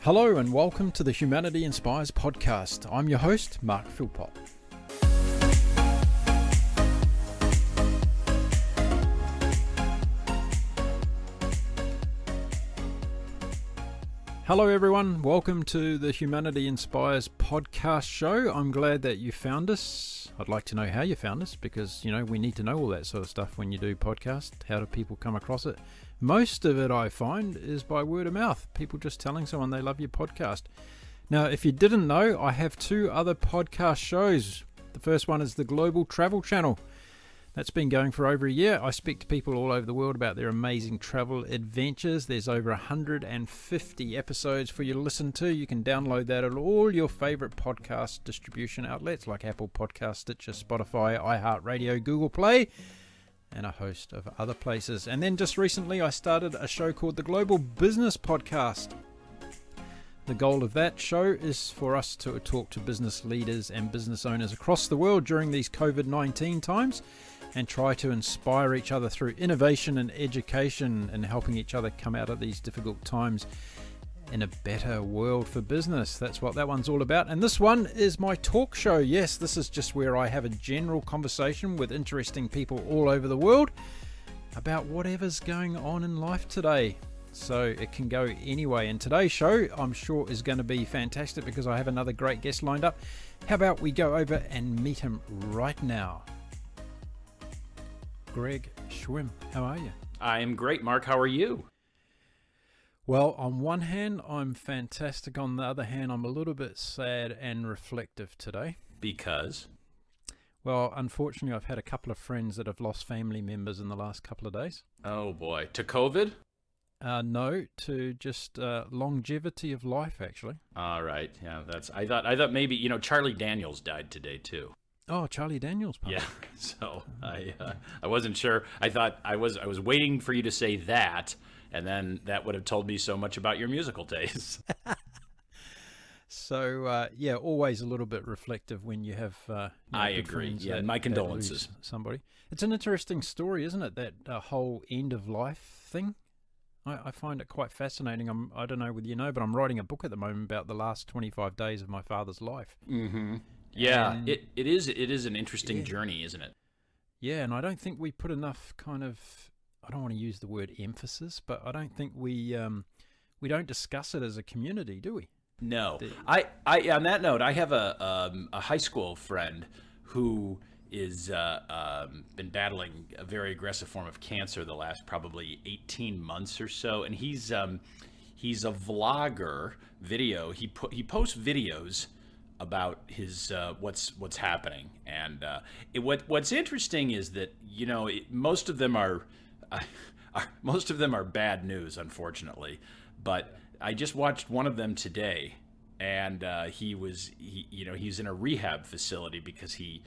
Hello and welcome to the Humanity Inspires podcast. I'm your host, Mark Philpott. Hello everyone, welcome to the Humanity Inspires podcast show. I'm glad that you found us. I'd like to know how you found us because, we need to know all that sort of stuff when you do podcasts. How do people come across it? Most of it I find is by word of mouth. People just telling someone they love your podcast. Now, if you didn't know, I have two other podcast shows. The first one is the Global Travel Channel. That's been going for over a year. I speak to people all over the world about their amazing travel adventures. There's over 150 episodes for you to listen to. You can download that at all your favorite podcast distribution outlets like Apple Podcasts, Stitcher, Spotify, iHeartRadio, Google Play, and a host of other places. And then just recently I started a show called the Global Business Podcast. The goal of that show is for us to talk to business leaders and business owners across the world during these COVID-19 times and try to inspire each other through innovation and education and helping each other come out of these difficult times in a better world for business. That's what that one's all about. And this one is my talk show. Yes, this is just where I have a general conversation with interesting people all over the world about whatever's going on in life today. So it can go anyway. And today's show, I'm sure, is going to be fantastic because I have another great guest lined up. How about we go over and meet him right now? Greg Schwem, how are you? I am great, Mark. How are you? Well, on one hand, I'm fantastic. On the other hand, I'm a little bit sad and reflective today. Because? Well, unfortunately, I've had a couple of friends that have lost family members in the last couple of days. Oh, boy. To COVID? No, to just longevity of life, actually. All right. Yeah, I thought maybe, Charlie Daniels died today, too. Oh, Charlie Daniels. Pardon. Yeah. So I wasn't sure. I thought I was waiting for you to say that. And then that would have told me so much about your musical tastes. So, always a little bit reflective when you have I agree. Yeah, my condolences. Somebody. It's an interesting story, isn't it? That whole end of life thing. I find it quite fascinating. I don't know whether you know, but I'm writing a book at the moment about the last 25 days of my father's life. Mm-hmm. Yeah, and it is an interesting journey, isn't it? Yeah, and I don't think we put enough kind of, I don't want to use the word emphasis, but I don't think we don't discuss it as a community, do we? No. I on that note, I have a high school friend who is been battling a very aggressive form of cancer the last probably 18 months or so, and he's a vlogger. He posts videos about his what's happening, and what's interesting is that most of them are bad news, unfortunately. But I just watched one of them today, and he's in a rehab facility because he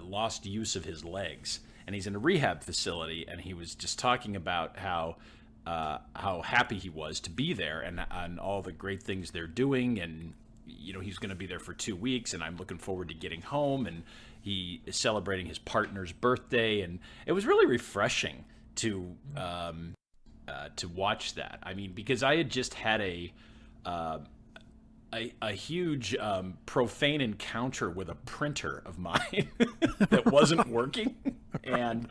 lost use of his legs, and he's in a rehab facility, and he was just talking about how happy he was to be there and all the great things they're doing, and he's going to be there for 2 weeks, and I'm looking forward to getting home, and he is celebrating his partner's birthday, and it was really refreshing to watch that. I mean, because I had just had a huge profane encounter with a printer of mine that wasn't working, and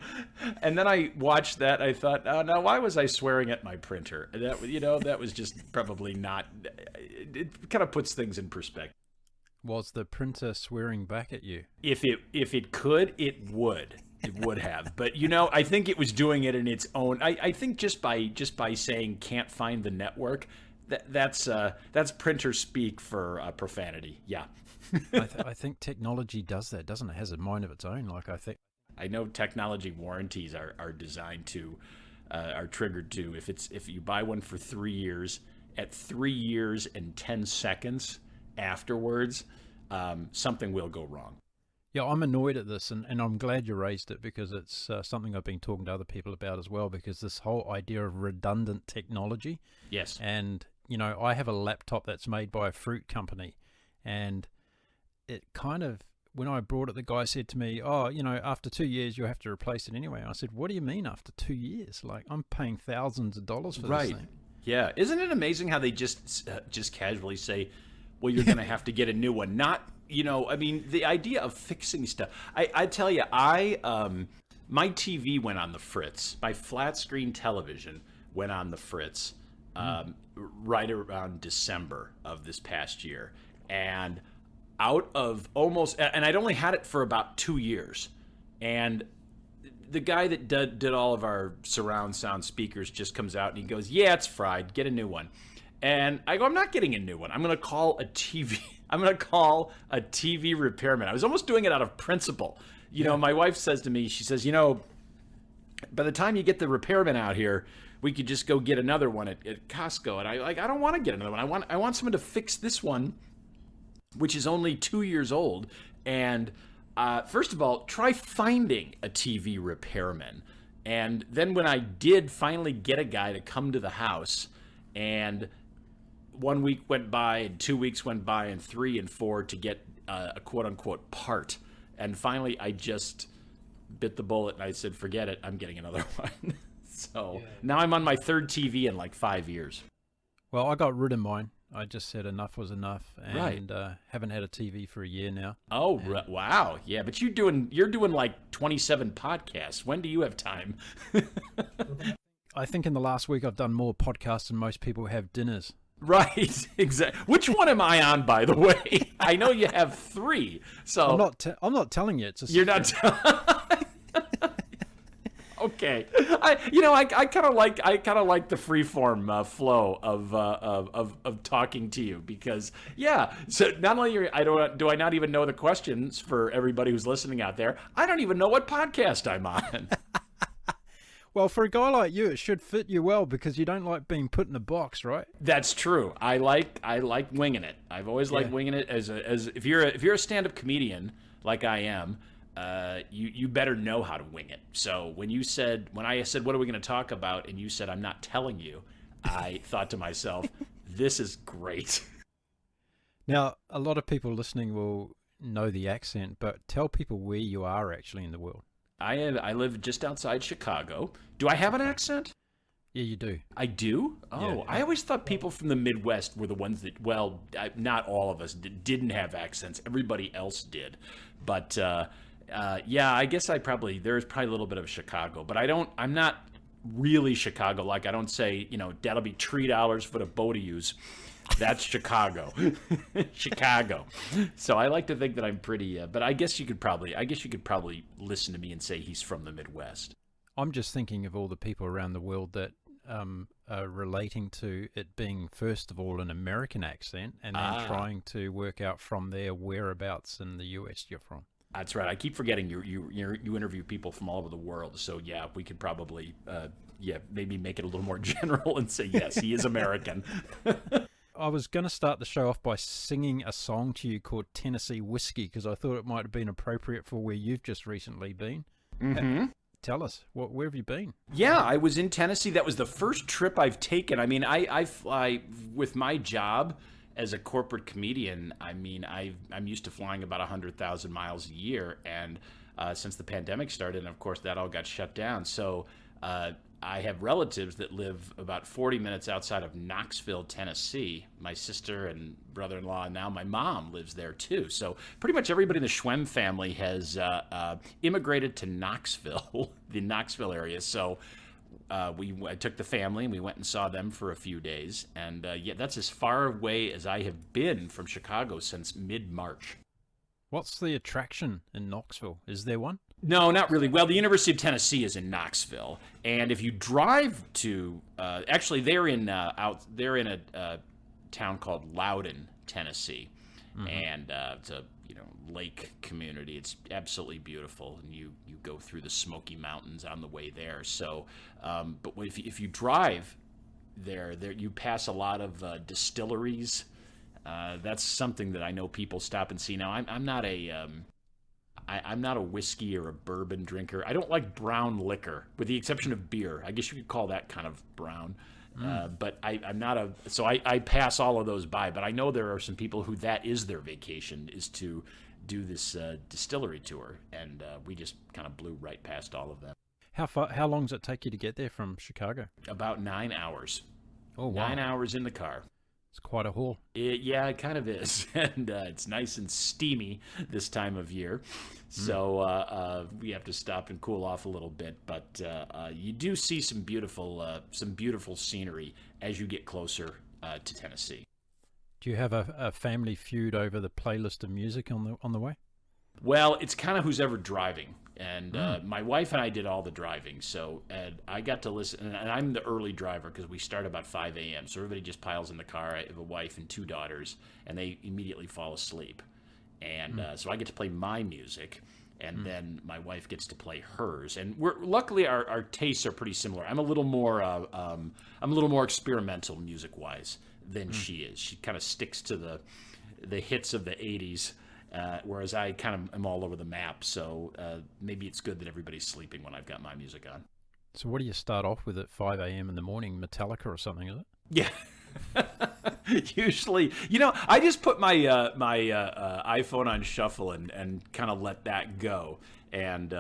then I watched that. I thought, oh no, why was I swearing at my printer? That was just probably not. It kind of puts things in perspective. Was the printer swearing back at you? If it could, it would. It would have, but I think it was doing it in its own. I think just by saying can't find the network. That's printer speak for profanity. Yeah. I think technology does that, doesn't it? It has a mind of its own. I know technology warranties are designed to are triggered to if you buy one for 3 years, at 3 years and 10 seconds afterwards, something will go wrong. Yeah, I'm annoyed at this, and I'm glad you raised it because it's something I've been talking to other people about as well, because this whole idea of redundant technology. Yes. And I have a laptop that's made by a fruit company, and it kind of, when I brought it, the guy said to me, after 2 years, you'll have to replace it anyway. And I said, what do you mean after 2 years? Like, I'm paying thousands of dollars for this thing. Yeah, isn't it amazing how they just casually say, "Well, you're going to have to get a new one." Not, I mean, the idea of fixing stuff. I tell you, my TV went on the fritz. My flat screen television went on the fritz right around December of this past year, and out of and I'd only had it for about 2 years, and the guy that did all of our surround sound speakers just comes out and he goes, "Yeah, it's fried. Get a new one." And I go, "I'm not getting a new one. I'm going to call a TV. I'm going to call a TV repairman." I was almost doing it out of principle. My wife says to me, she says, "By the time you get the repairman out here, we could just go get another one at Costco." And I don't want to get another one. I want someone to fix this one, which is only 2 years old. And first of all, try finding a TV repairman. And then when I did finally get a guy to come to the house, and 1 week went by, and 2 weeks went by, and 3 and 4 to get a quote-unquote part. And finally, I just bit the bullet, and I said, "Forget it, I'm getting another one." So now I'm on my third TV in like 5 years. Well, I got rid of mine. I just said enough was enough, and haven't had a TV for a year now. Oh, wow. Yeah, but you're doing like 27 podcasts. When do you have time? I think in the last week I've done more podcasts than most people have dinners. Right, exactly. Which one am I on, by the way? I know you have 3. So I'm not telling you. It's just you're not. Okay, I kind of like the freeform flow of talking to you, because so not only do I not even know the questions for everybody who's listening out there, I don't even know what podcast I'm on. Well, for a guy like you, it should fit you well, because you don't like being put in a box, right? That's true. I like winging it. I've always liked winging it. As if you're a stand-up comedian like I am, you better know how to wing it. So when I said, "What are we going to talk about?" and you said, "I'm not telling you," I thought to myself, this is great. Now, a lot of people listening will know the accent, but tell people where you are actually in the world. I live just outside Chicago. Do I have an accent? Yeah, you do. I do? Oh, Yeah. I always thought people from the Midwest were the ones that, not all of us didn't have accents. Everybody else did. But, I guess there's probably a little bit of Chicago. But I'm not really Chicago. Like, I don't say, "That'll be $3 for the boat of yous." That's Chicago. Chicago. So I like to think that I'm pretty, but I guess you could probably listen to me and say he's from the Midwest. I'm just thinking of all the people around the world that are relating to it being, first of all, an American accent, and then trying to work out from there whereabouts in the US you're from. That's right. I keep forgetting you interview people from all over the world. So yeah, we could probably maybe make it a little more general and say, yes, he is American. I was going to start the show off by singing a song to you called Tennessee Whiskey, because I thought it might have been appropriate for where you've just recently been. Mm-hmm. Tell us, where have you been? Yeah, I was in Tennessee. That was the first trip I've taken. I mean, I fly with my job as a corporate comedian. I mean, I'm used to flying about 100,000 miles a year, and since the pandemic started, and of course that all got shut down. So I have relatives that live about 40 minutes outside of Knoxville, Tennessee. My sister and brother-in-law, and now my mom lives there too. So pretty much everybody in the Schwem family has immigrated to Knoxville, the Knoxville area. So I took the family and we went and saw them for a few days. And that's as far away as I have been from Chicago since mid-March. What's the attraction in Knoxville? Is there one? No, not really. Well, the University of Tennessee is in Knoxville, and if you drive to, actually, they're in a town called Loudon, Tennessee, and it's a lake community. It's absolutely beautiful, and you go through the Smoky Mountains on the way there. So, but if you drive there you pass a lot of distilleries. That's something that I know people stop and see. Now, I'm not a whiskey or a bourbon drinker. I don't like brown liquor, with the exception of beer. I guess you could call that kind of brown. But I'm not so I pass all of those by. But I know there are some people who that is their vacation, is to do this distillery tour. And we just kind of blew right past all of them. How long does it take you to get there from Chicago? About 9 hours. Oh, wow. 9 hours in the car. It's quite a haul. Yeah, it kind of is. And it's nice and steamy this time of year. So we have to stop and cool off a little bit. But you do see some beautiful scenery as you get closer to Tennessee. Do you have a family feud over the playlist of music on the way? Well, it's kind of who's ever driving. And my wife and I did all the driving. So I got to listen. And I'm the early driver because we start about 5 a.m. So everybody just piles in the car. I have a wife and 2 daughters, and they immediately fall asleep. And so I get to play my music, and then my wife gets to play hers. And luckily our tastes are pretty similar. I'm a little more experimental music-wise than she is. She kind of sticks to the hits of the 80s. Whereas I kind of am all over the map, so maybe it's good that everybody's sleeping when I've got my music on. So what do you start off with at 5 a.m. in the morning? Metallica or something, is it? Yeah. Usually, I just put my iPhone on shuffle and kind of let that go, and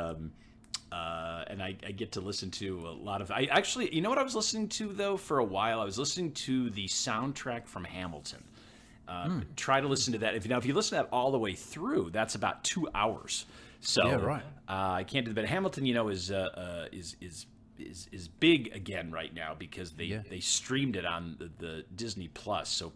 I get to listen to a lot of. I actually, what I was listening to though for a while? I was listening to the soundtrack from Hamilton. Try to listen to that. If you listen to that all the way through, that's about 2 hours. So yeah, right. I can't do that. But Hamilton, is big again right now because they streamed it on the Disney Plus. So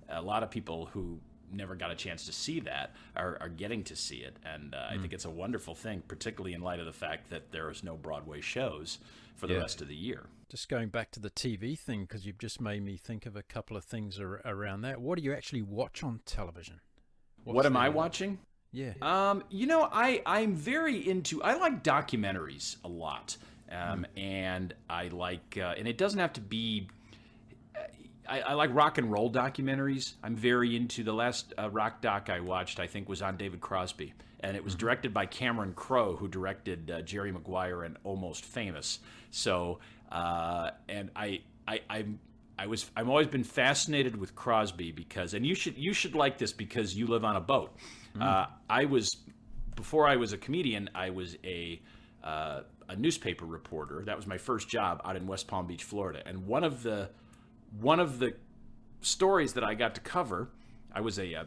a lot of people who never got a chance to see that are getting to see it, and I think it's a wonderful thing, particularly in light of the fact that there is no Broadway shows for the rest of the year. Just going back to the TV thing, because you've just made me think of a couple of things around that. What do you actually watch on television? What am I watching? Yeah. I'm very into. I like documentaries a lot, and I like, and it doesn't have to be. I like rock and roll documentaries. I'm very into the last rock doc I watched, I think, was on David Crosby. And it was directed by Cameron Crowe, who directed Jerry Mcgwire and Almost Famous. So, and I'm always been fascinated with Crosby because, and you should like this because you live on a boat. Before I was a comedian, I was a newspaper reporter. That was my first job out in West Palm Beach, Florida. And one of the stories that I got to cover, I was a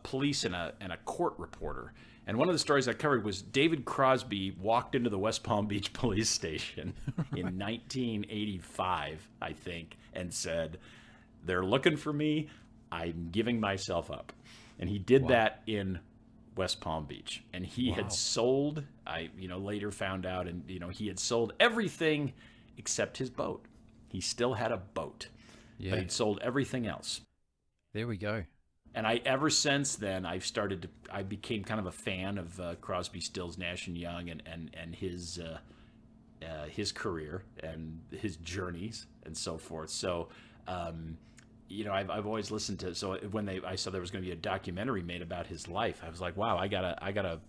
police and a court reporter. And one of the stories I covered was David Crosby walked into the West Palm Beach police station in 1985, I think, and said, "They're looking for me. I'm giving myself up." And he did that in West Palm Beach. And he had sold, I later found out, and he had sold everything except his boat. He still had a boat. Yeah. But he'd sold everything else. There we go. And ever since then, I became kind of a fan of Crosby, Stills, Nash and Young, and his career and his journeys and so forth. So, I've always listened to. So when I saw there was going to be a documentary made about his life, I was like, wow, I gotta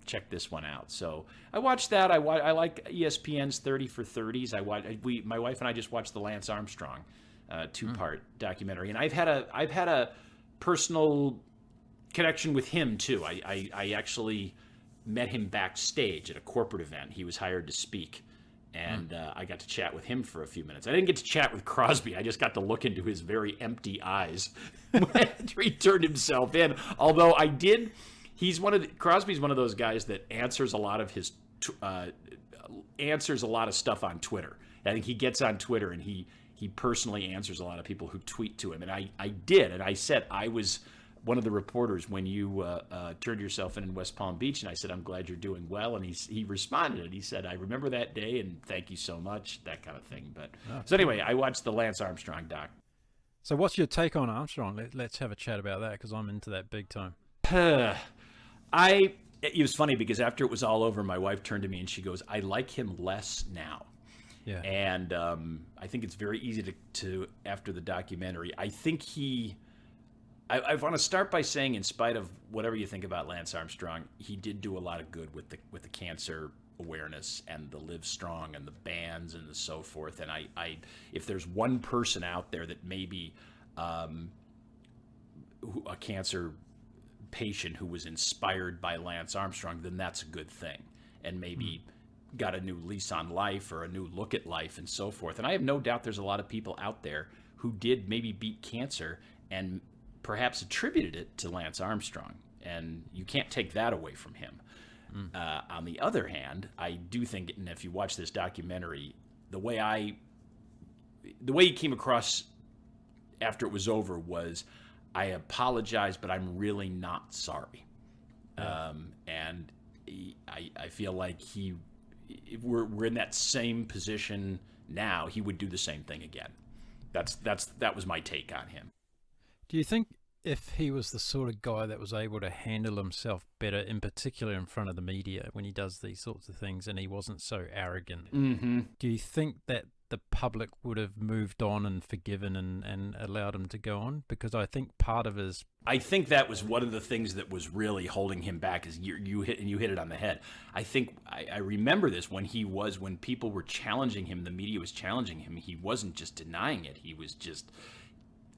check this one out. So I watched that. I like ESPN's 30 for 30s. My wife and I just watched the Lance Armstrong 2-part documentary, and I've had a personal connection with him too. I actually met him backstage at a corporate event. He was hired to speak, and I got to chat with him for a few minutes. I didn't get to chat with Crosby. I just got to look into his very empty eyes after he turned himself in. Although I did. Crosby's one of those guys that answers a lot of stuff on Twitter. I think he gets on Twitter and he personally answers a lot of people who tweet to him. And I did, and I said I was one of the reporters when you turned yourself in West Palm Beach, and I said, "I'm glad you're doing well." And he responded, and he said, "I remember that day, and thank you so much," that kind of thing. But so anyway, I watched the Lance Armstrong doc. So what's your take on Armstrong? Let's have a chat about that, because I'm into that big time. It was funny because after it was all over, my wife turned to me and she goes, "I like him less now." Yeah. And I think it's very easy to after the documentary. I think I want to start by saying, in spite of whatever you think about Lance Armstrong, he did do a lot of good with the cancer awareness and the Live Strong and the bands and the so forth. And I if there's one person out there that maybe a cancer patient who was inspired by Lance Armstrong, then that's a good thing. And maybe got a new lease on life or a new look at life and so forth. And I have no doubt there's a lot of people out there who did maybe beat cancer and perhaps attributed it to Lance Armstrong. And you can't take that away from him. On the other hand, I do think, and if you watch this documentary, the way he came across after it was over was, I apologize, but I'm really not sorry. And I feel like if we're in that same position now, he would do the same thing again. That was my take on him. Do you think if he was the sort of guy that was able to handle himself better, in particular in front of the media when he does these sorts of things, and he wasn't so arrogant, do you think that the public would have moved on and forgiven and allowed him to go on? Because I think part of his... I think that was one of the things that was really holding him back, is you hit it on the head. I think I remember this when people were challenging him, the media was challenging him, he wasn't just denying it, he was just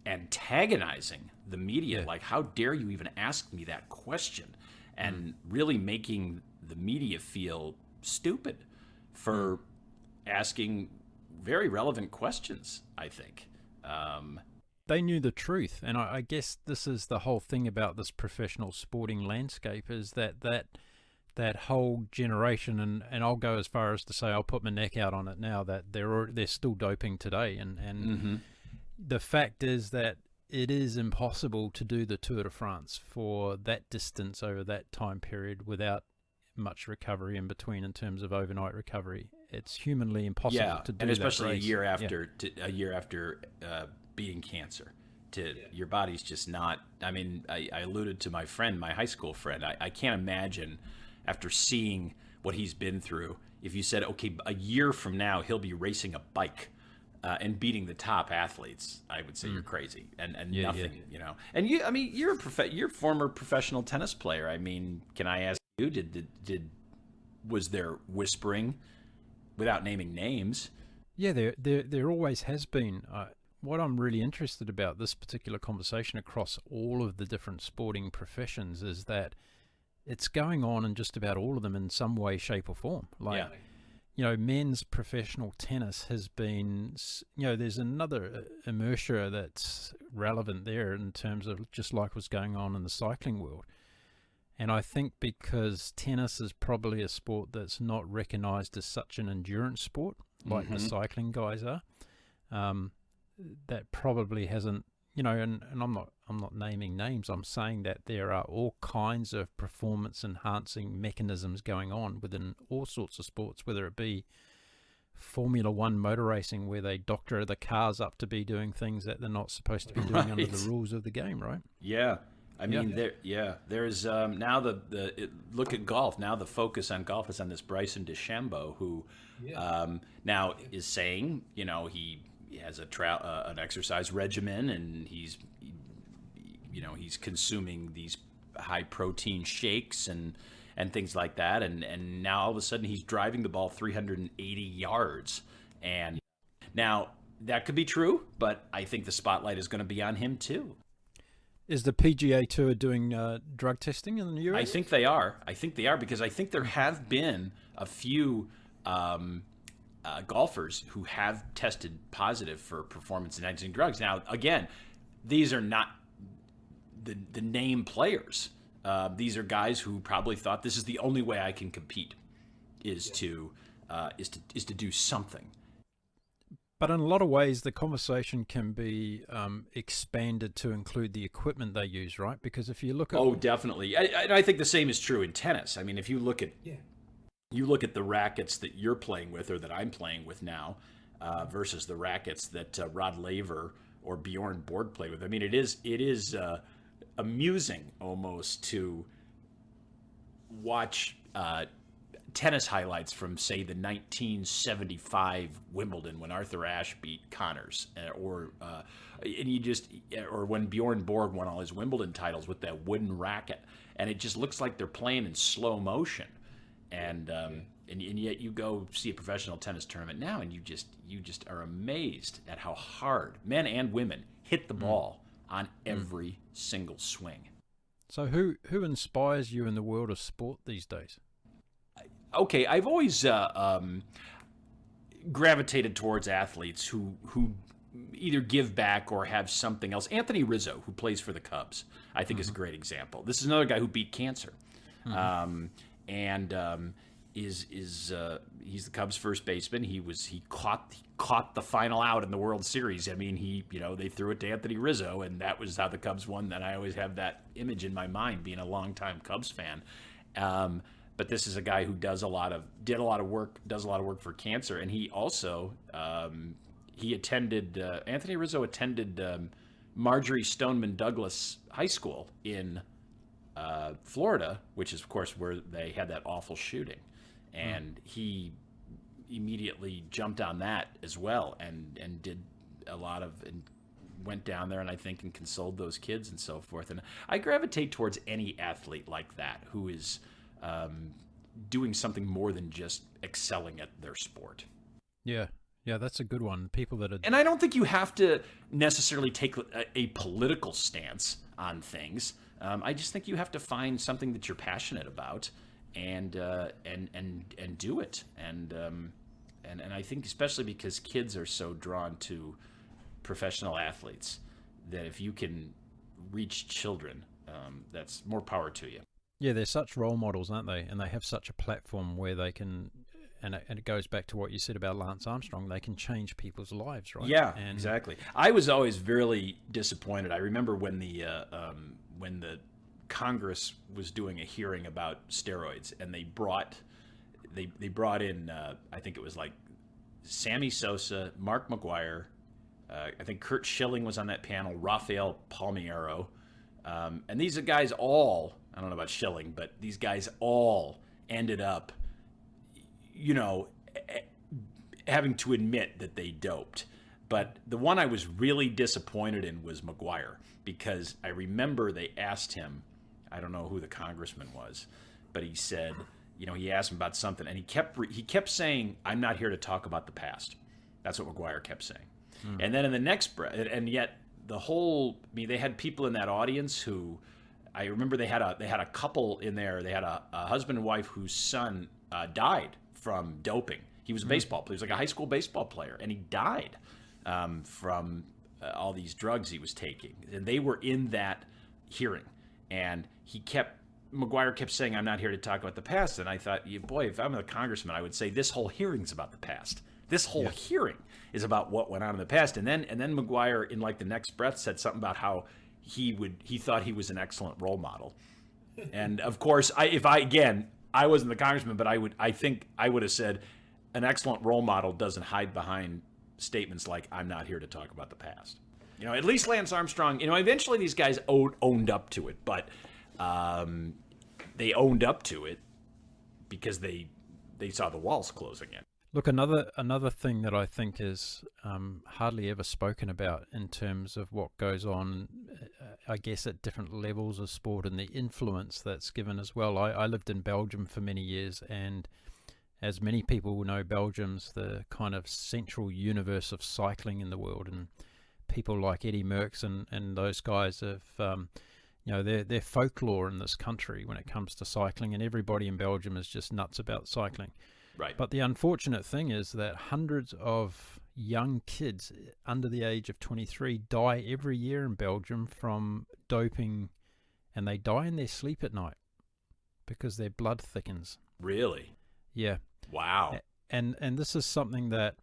antagonizing the media, like, how dare you even ask me that question, and really making the media feel stupid for asking very relevant questions, I think. They knew the truth, and I guess this is the whole thing about this professional sporting landscape, is that whole generation, and I'll go as far as to say, I'll put my neck out on it now, that they're still doping today, and the fact is that it is impossible to do the Tour de France for that distance over that time period without much recovery in between, in terms of overnight recovery. It's humanly impossible to do, and especially that race. a year after beating cancer. Your body's just not. I mean, I alluded to my high school friend. I can't imagine, after seeing what he's been through, if you said, okay, a year from now he'll be racing a bike and beating the top athletes, I would say you're crazy, and nothing, you know. And you're a former professional tennis player. I mean, can I ask you, was there whispering, without naming names? Yeah, there always has been. What I'm really interested about this particular conversation across all of the different sporting professions is that it's going on in just about all of them in some way, shape, or form. You know, men's professional tennis has been, you know, there's another inertia that's relevant there in terms of just like what's going on in the cycling world. And I think because tennis is probably a sport that's not recognized as such an endurance sport like the cycling guys are, that probably hasn't, you know, and I'm not naming names. I'm saying that there are all kinds of performance enhancing mechanisms going on within all sorts of sports, whether it be Formula One motor racing, where they doctor the cars up to be doing things that they're not supposed to be doing under the rules of the game, right? Yeah. I mean, there's now look at golf. Now the focus on golf is on this Bryson DeChambeau, who now is saying, you know, he has an exercise regimen, and he's consuming these high protein shakes and things like that, and now all of a sudden he's driving the ball 380 yards, and now that could be true, but I think the spotlight is going to be on him too. Is the PGA Tour doing drug testing in the US? I think they are. Because I think there have been a few golfers who have tested positive for performance-enhancing drugs. Now, again, these are not the name players. These are guys who probably thought, this is the only way I can compete, is to do something. But in a lot of ways, the conversation can be expanded to include the equipment they use, right? Because if you look at... Oh, definitely. I think the same is true in tennis. I mean, if you look at the rackets that you're playing with, or that I'm playing with now, versus the rackets that Rod Laver or Bjorn Borg play with. I mean, it is amusing almost to watch tennis highlights from, say, the 1975 Wimbledon when Arthur Ashe beat Connors, or when Bjorn Borg won all his Wimbledon titles with that wooden racket, and it just looks like they're playing in slow motion, and yet you go see a professional tennis tournament now, and you just are amazed at how hard men and women hit the ball on every single swing. So who inspires you in the world of sport these days? okay, I've always gravitated towards athletes who either give back or have something else. Anthony Rizzo, who plays for the Cubs, I think is a great example. This is another guy who beat cancer, and he's the Cubs' first baseman. He caught the final out in the World Series. I mean, they threw it to Anthony Rizzo, and that was how the Cubs won. And I always have that image in my mind, being a longtime Cubs fan. But this is a guy who did a lot of work for cancer, and he also Anthony Rizzo attended Marjorie Stoneman Douglas High School in Florida, which is of course where they had that awful shooting, and he immediately jumped on that as well, and did a lot of, and went down there, and I think and consoled those kids and so forth. And I gravitate towards any athlete like that who is doing something more than just excelling at their sport. Yeah, that's a good one. People that are... And I don't think you have to necessarily take a political stance on things. I just think you have to find something that you're passionate about and do it. And I think especially because kids are so drawn to professional athletes, that if you can reach children, that's more power to you. Yeah, they're such role models, aren't they? And they have such a platform where they can, and it goes back to what you said about Lance Armstrong, they can change people's lives, right? Yeah, exactly. I was always very disappointed. I remember when the Congress was doing a hearing about steroids, and they brought in I think it was like Sammy Sosa, Mark Mcgwire, I think Curt Schilling was on that panel, Rafael Palmeiro, and these guys all, I don't know about Schilling, but these guys all ended up, having to admit that they doped. But the one I was really disappointed in was Mcgwire, because I remember they asked him, I don't know who the congressman was, but he said, he asked him about something, and he kept saying, "I'm not here to talk about the past." That's what Mcgwire kept saying. And then in the next breath, and yet they had people in that audience who, I remember they had a couple in there. They had a husband and wife whose son died from doping. He was a baseball player. He was like a high school baseball player, and he died from all these drugs he was taking. And they were in that hearing, and Mcgwire kept saying, "I'm not here to talk about the past." And I thought, boy, if I'm a congressman, I would say this whole hearing's about the past. This whole hearing is about what went on in the past. And then Mcgwire, in like the next breath, said something about how he thought he was an excellent role model. And of course, I wasn't the congressman, but I think I would have said, an excellent role model doesn't hide behind statements like, "I'm not here to talk about the past." At least Lance Armstrong, eventually these guys owned up to it, but they owned up to it because they saw the walls closing in. Look, another thing that I think is hardly ever spoken about in terms of what goes on, I guess, at different levels of sport and the influence that's given as well. I lived in Belgium for many years, and as many people will know, Belgium's the kind of central universe of cycling in the world, and people like Eddie Merckx and those guys have, they're folklore in this country when it comes to cycling, and everybody in Belgium is just nuts about cycling. Right. But the unfortunate thing is that hundreds of young kids under the age of 23 die every year in Belgium from doping, and they die in their sleep at night because their blood thickens. Really? Yeah. Wow. And this is something that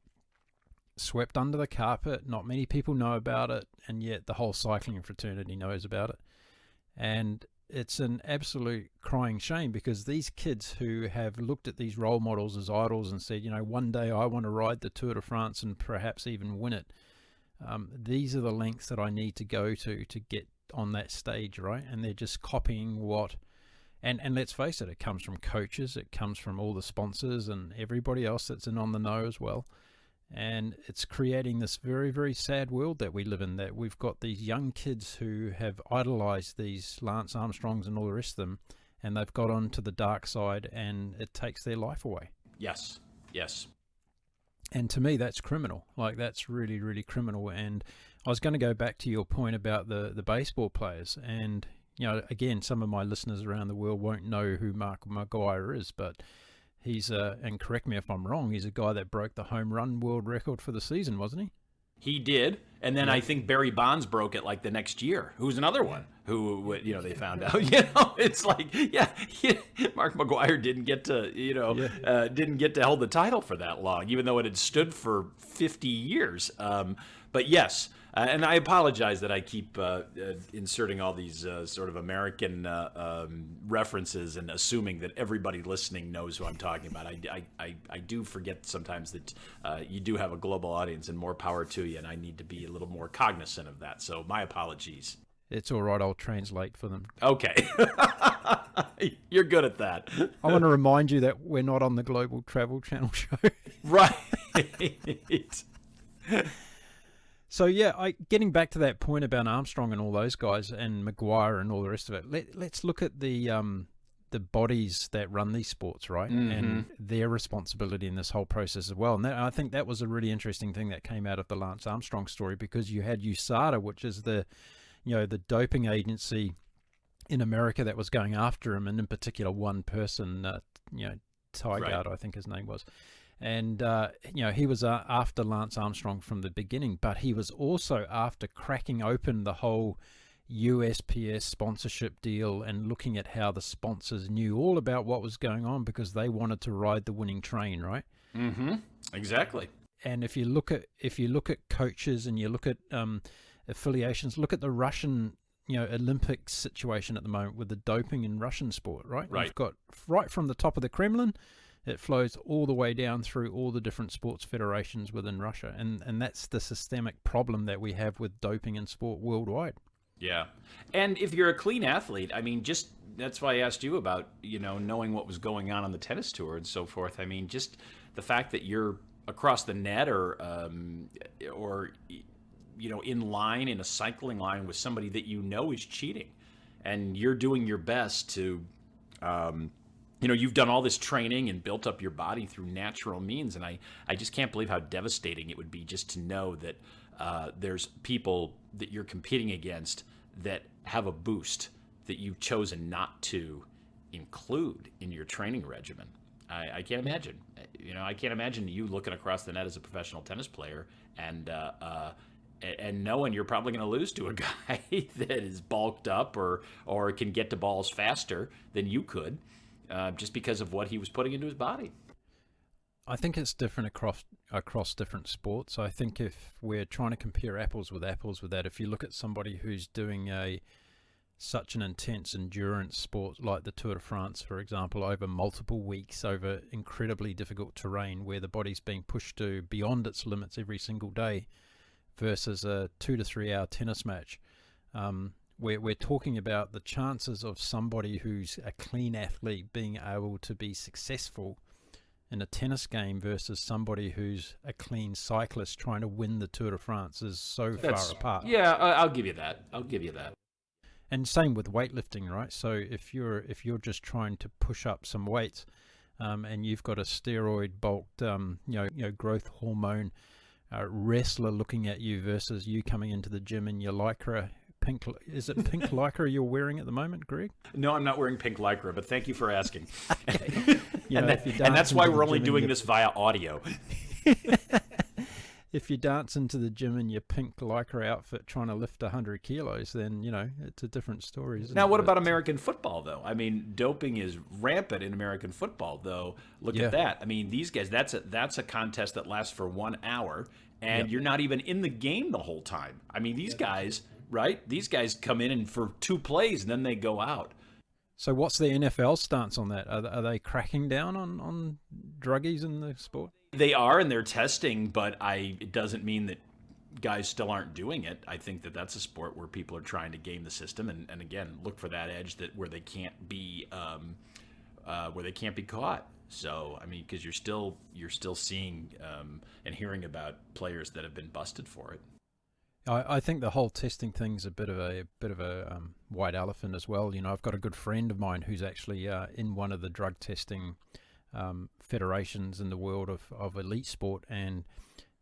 swept under the carpet. Not many people know about it, and yet the whole cycling fraternity knows about it. And it's an absolute crying shame, because these kids who have looked at these role models as idols and said, one day I want to ride the Tour de France and perhaps even win it. These are the lengths that I need to go to get on that stage, right? And they're just copying what, and let's face it, it comes from coaches, it comes from all the sponsors and everybody else that's in on the know as well. And it's creating this very, very sad world that we live in, that we've got these young kids who have idolized these Lance Armstrongs and all the rest of them, and they've got onto the dark side, and it takes their life away. Yes. And to me, that's criminal. Like, that's really, really criminal. And I was going to go back to your point about the baseball players. And, again, some of my listeners around the world won't know who Mark Mcgwire is, but He's and correct me if I'm wrong, he's a guy that broke the home run world record for the season, wasn't he? He did, and then I think Barry Bonds broke it like the next year. Who's another one who they found out. It's like Mark Mcgwire didn't get to didn't get to hold the title for that long, even though it had stood for 50 years. But yes. And I apologize that I keep inserting all these sort of American references and assuming that everybody listening knows who I'm talking about. I do forget sometimes that you do have a global audience, and more power to you, and I need to be a little more cognizant of that. So my apologies. It's all right. I'll translate for them. Okay. You're good at that. I want to remind you that we're not on the Global Travel Channel show. Right. So yeah, getting back to that point about Armstrong and all those guys and Mcgwire and all the rest of it. Let's look at the bodies that run these sports, right, and their responsibility in this whole process as well. And I think that was a really interesting thing that came out of the Lance Armstrong story, because you had USADA, which is the doping agency in America that was going after him, and in particular one person, Tygart, I think his name was. And, he was after Lance Armstrong from the beginning, but he was also after cracking open the whole USPS sponsorship deal and looking at how the sponsors knew all about what was going on because they wanted to ride the winning train, right? Mm-hmm. Exactly. And if you look at coaches and you look at affiliations, look at the Russian Olympic situation at the moment with the doping in Russian sport, right? Right. You've got right from the top of the Kremlin. It flows all the way down through all the different sports federations within Russia. And that's the systemic problem that we have with doping in sport worldwide. Yeah. And if you're a clean athlete, I mean, just that's why I asked you about, knowing what was going on the tennis tour and so forth. I mean, just the fact that you're across the net or in line, in a cycling line with somebody that is cheating, and you're doing your best to you've done all this training and built up your body through natural means. And I just can't believe how devastating it would be just to know that there's people that you're competing against that have a boost that you've chosen not to include in your training regimen. I can't imagine. I can't imagine you looking across the net as a professional tennis player and knowing you're probably going to lose to a guy that is bulked up or can get to balls faster than you could. Just because of what he was putting into his body. I think it's different across different sports. I think if we're trying to compare apples with that, if you look at somebody who's doing such an intense endurance sport like the Tour de France, for example, over multiple weeks, over incredibly difficult terrain where the body's being pushed to beyond its limits every single day, versus a 2 to 3 hour tennis match, we're talking about the chances of somebody who's a clean athlete being able to be successful in a tennis game versus somebody who's a clean cyclist trying to win the Tour de France is so far apart. Yeah, I'll give you that. And same with weightlifting, right? So if you're just trying to push up some weights, and you've got a steroid bulked, growth hormone wrestler looking at you versus you coming into the gym in your lycra. Is it pink lycra you're wearing at the moment, Greg? No, I'm not wearing pink lycra, but thank you for asking. Okay. And that's why we're only doing this via audio. If you dance into the gym in your pink lycra outfit trying to lift 100 kilos, then, it's a different story. Now, what about American football, though? I mean, doping is rampant in American football, though. Look at that. I mean, these guys, that's a contest that lasts for 1 hour, and you're not even in the game the whole time. I mean, these guys... Right? These guys come in and for 2 plays and then they go out. So what's the NFL stance on that? Are they cracking down on druggies in the sport? They are, and they're testing, but it doesn't mean that guys still aren't doing it. I think that that's a sport where people are trying to game the system and again, look for that edge where they can't be caught. So, I mean, because you're still seeing and hearing about players that have been busted for it. I think the whole testing thing's a bit of a white elephant as well. I've got a good friend of mine who's actually in one of the drug testing federations in the world of elite sport, and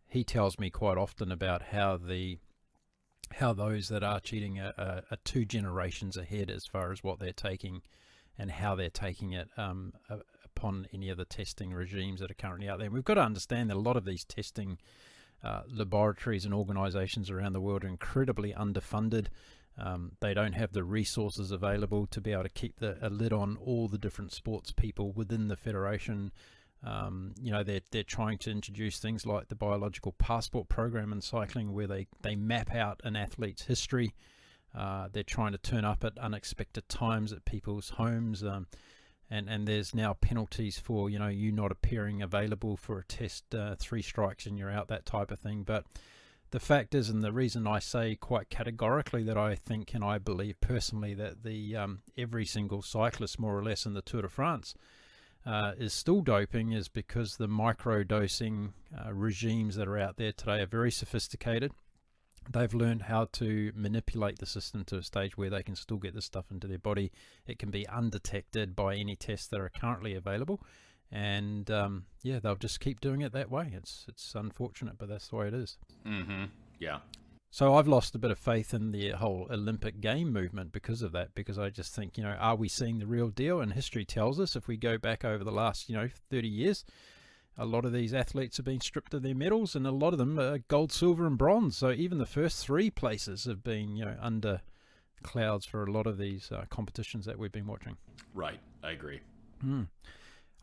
he tells me quite often about how those that are cheating are 2 generations ahead as far as what they're taking and how they're taking it. upon any of the testing regimes that are currently out there. And we've got to understand that a lot of these testing laboratories and organizations around the world are incredibly underfunded. They don't have the resources available to be able to keep a lid on all the different sports people within the federation. They're trying to introduce things like the biological passport program in cycling, where they map out an athlete's history. They're trying to turn up at unexpected times at people's homes, and there's now penalties for you not appearing available for a test, 3 strikes and you're out, that type of thing. But the fact is, and the reason I say quite categorically that I think and I believe personally that the every single cyclist more or less in the Tour de France is still doping, is because the micro-dosing regimes that are out there today are very sophisticated. They've learned how to manipulate the system to a stage where they can still get this stuff into their body. It can be undetected by any tests that are currently available. And they'll just keep doing it that way. It's unfortunate, but that's the way it is. Mm-hmm. Yeah. So I've lost a bit of faith in the whole Olympic game movement because of that, because I just think, are we seeing the real deal? And history tells us, if we go back over the last, 30 years, a lot of these athletes have been stripped of their medals, and a lot of them are gold, silver, and bronze. So even the first 3 places have been, under clouds for a lot of these competitions that we've been watching. Right. I agree.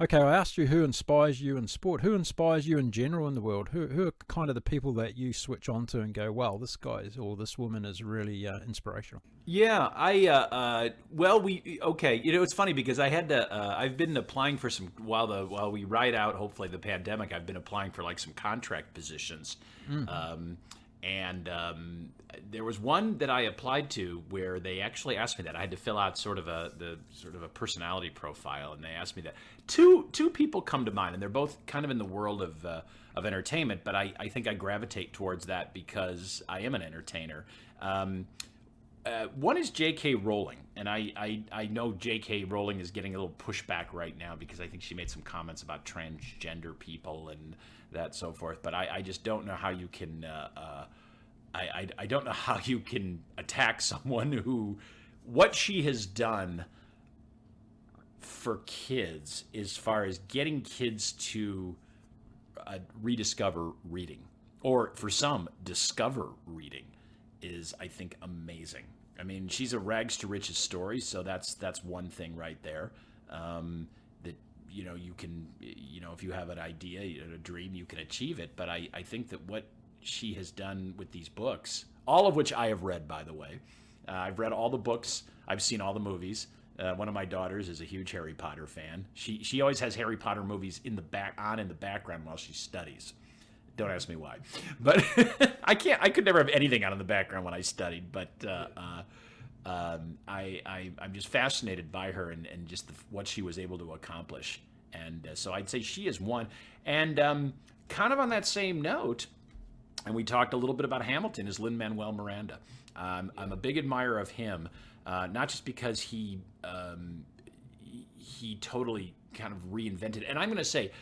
Okay, I asked you who inspires you in sport. Who inspires you in general in the world? Who are kind of the people that you switch on to and go, wow, this guy or this woman is really inspirational? Yeah, okay. It's funny because I had to, I've been applying for some, while we ride out, hopefully, the pandemic, I've been applying for like some contract positions. There was one that I applied to where they actually asked me that. I had to fill out sort of a personality profile, and they asked me that. Two people come to mind, and they're both kind of in the world of entertainment, but I think I gravitate towards that because I am an entertainer. One is J.K. Rowling, and I know J.K. Rowling is getting a little pushback right now because I think she made some comments about transgender people and that so forth, but I just don't know how you can I don't know how you can attack someone who, what she has done for kids as far as getting kids to rediscover reading, or for some, discover reading, is, I think, amazing. I mean, she's a rags to riches story, so that's one thing right there. That you can, if you have an idea, a dream, you can achieve it. But I think that what she has done with these books, all of which I have read, by the way, I've read all the books, I've seen all the movies. One of my daughters is a huge Harry Potter fan. She always has Harry Potter movies in the background while she studies. Don't ask me why, but I could never have anything on in the background when I studied. But I'm just fascinated by her and just what she was able to accomplish. And so I'd say she is one. And kind of on that same note, and we talked a little bit about Hamilton, is Lin-Manuel Miranda. I'm a big admirer of him, not just because he totally kind of reinvented. And I'm going to say,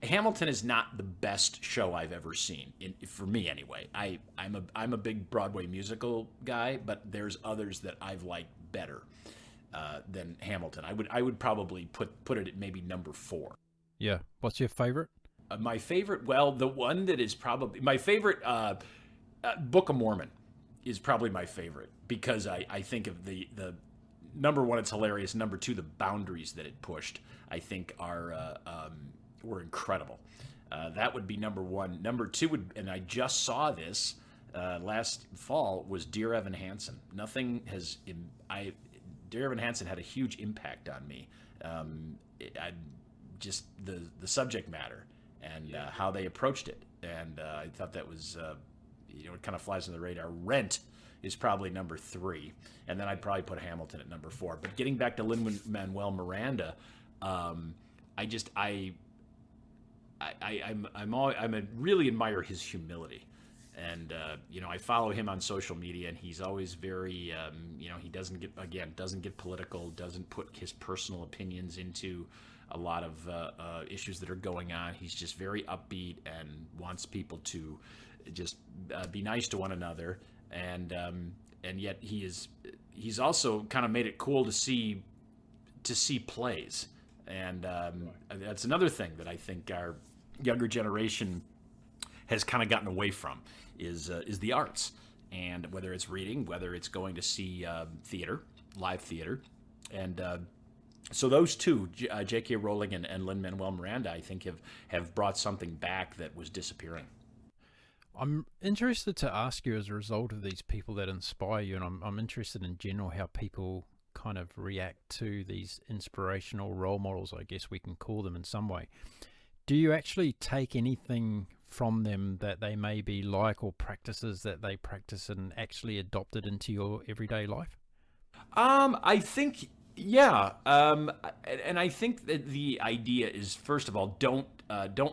Hamilton is not the best show I've ever seen, for me anyway. I'm a big Broadway musical guy, but there's others that I've liked better than Hamilton. I would probably put it at maybe number 4. Yeah. What's your favorite? My favorite, well, the one that is probably my favorite, Book of Mormon is probably my favorite, because I think of the number 1, it's hilarious. Number 2, the boundaries that it pushed, I think were incredible. That would be number 1. Number 2 and I just saw this last fall, was Dear Evan Hansen. Dear Evan Hansen had a huge impact on me. Just the subject matter and how they approached it, and I thought that was it kind of flies on the radar. Rent is probably number 3, and then I'd probably put Hamilton at number 4. But getting back to Lin-Manuel Miranda, I really admire his humility, and I follow him on social media, and he's always very he doesn't get political, doesn't put his personal opinions into a lot of issues that are going on. He's just very upbeat and wants people to just be nice to one another, and yet he's also kind of made it cool to see plays. And that's another thing that I think our younger generation has kind of gotten away from is the arts. And whether it's reading, whether it's going to see theater, live theater. And so those two, J.K. Rowling and Lin-Manuel Miranda, I think have brought something back that was disappearing. I'm interested to ask you, as a result of these people that inspire you, and I'm interested in general how people kind of react to these inspirational role models, I guess we can call them in some way. Do you actually take anything from them that they may be like, or practices that they practice, and actually adopt it into your everyday life? I think, yeah. And I think that the idea is, first of all, don't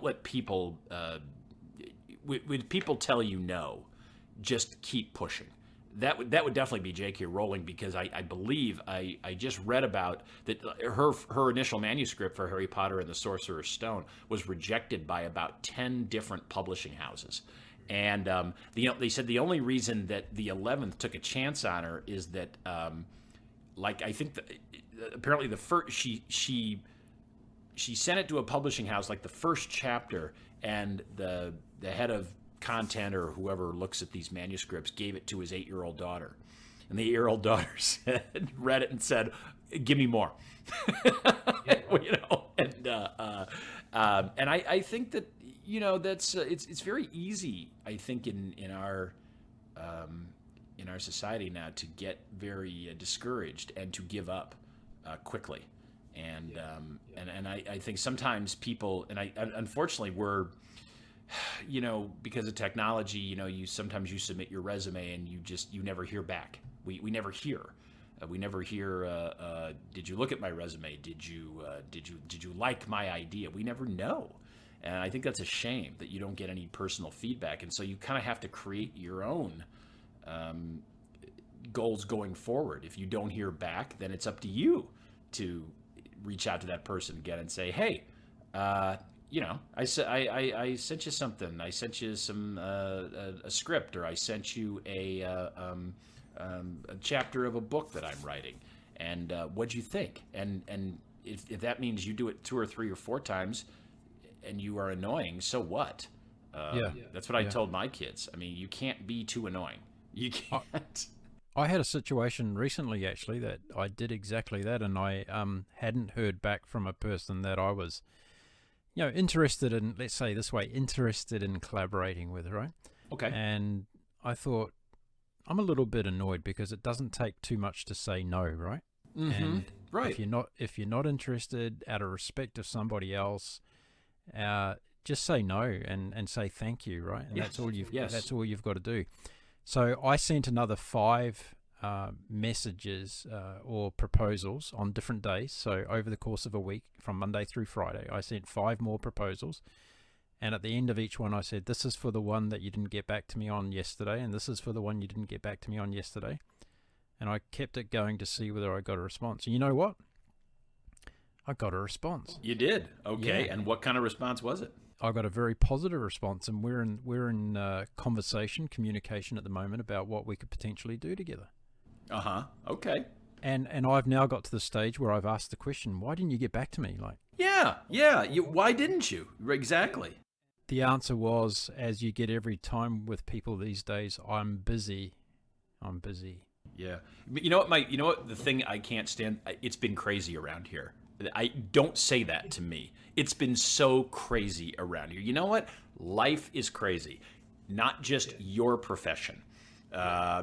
let people, when people tell you no, just keep pushing. That would definitely be J.K. Rowling, because I believe I just read about that her initial manuscript for Harry Potter and the Sorcerer's Stone was rejected by about 10 different publishing houses. And they said the only reason that the 11th took a chance on her is that I think apparently the first she sent it to a publishing house, like the first chapter, and the head of content or whoever looks at these manuscripts gave it to his 8-year-old daughter, and the 8-year-old daughter read it and said, "Give me more." And I think that that's it's very easy, I think, in our society now to get very discouraged and to give up quickly, and I think sometimes people, and unfortunately we're, because of technology, you sometimes you submit your resume and you never hear back. We never hear. We never hear. Did you look at my resume? Did you like my idea? We never know, and I think that's a shame that you don't get any personal feedback. And so you kind of have to create your own goals going forward. If you don't hear back, then it's up to you to reach out to that person again and say, "Hey, I sent you something. I sent you a script, or I sent you a chapter of a book that I'm writing, and what'd you think?" And if that means you do it 2 or 3 or 4 times, and you are annoying, so what? That's what I told my kids. I mean, you can't be too annoying. You can't. I had a situation recently, actually, that I did exactly that, and I hadn't heard back from a person that I was, interested in, let's say this way, interested in collaborating with, right? Okay. And I thought, I'm a little bit annoyed because it doesn't take too much to say no, right? Mm-hmm. And right. if you're not interested, out of respect of somebody else, just say no and say thank you, right? And that's all you've got to do. So I sent another 5 messages or proposals on different days. So over the course of a week, from Monday through Friday, I sent 5 more proposals. And at the end of each one, I said, "This is for the one that you didn't get back to me on yesterday, and this is for the one you didn't get back to me on yesterday." And I kept it going to see whether I got a response. And you know what? I got a response. You did? Okay. Yeah. And what kind of response was it? I got a very positive response, and we're in communication at the moment about what we could potentially do together. Okay. And I've now got to the stage where I've asked the question, why didn't you get back to me? Why didn't you? Exactly. The answer was, as you get every time with people these days, I'm busy. Yeah. You know what? The thing I can't stand, it's been crazy around here. I don't say that to me. It's been so crazy around here. You know what? Life is crazy, not just your profession.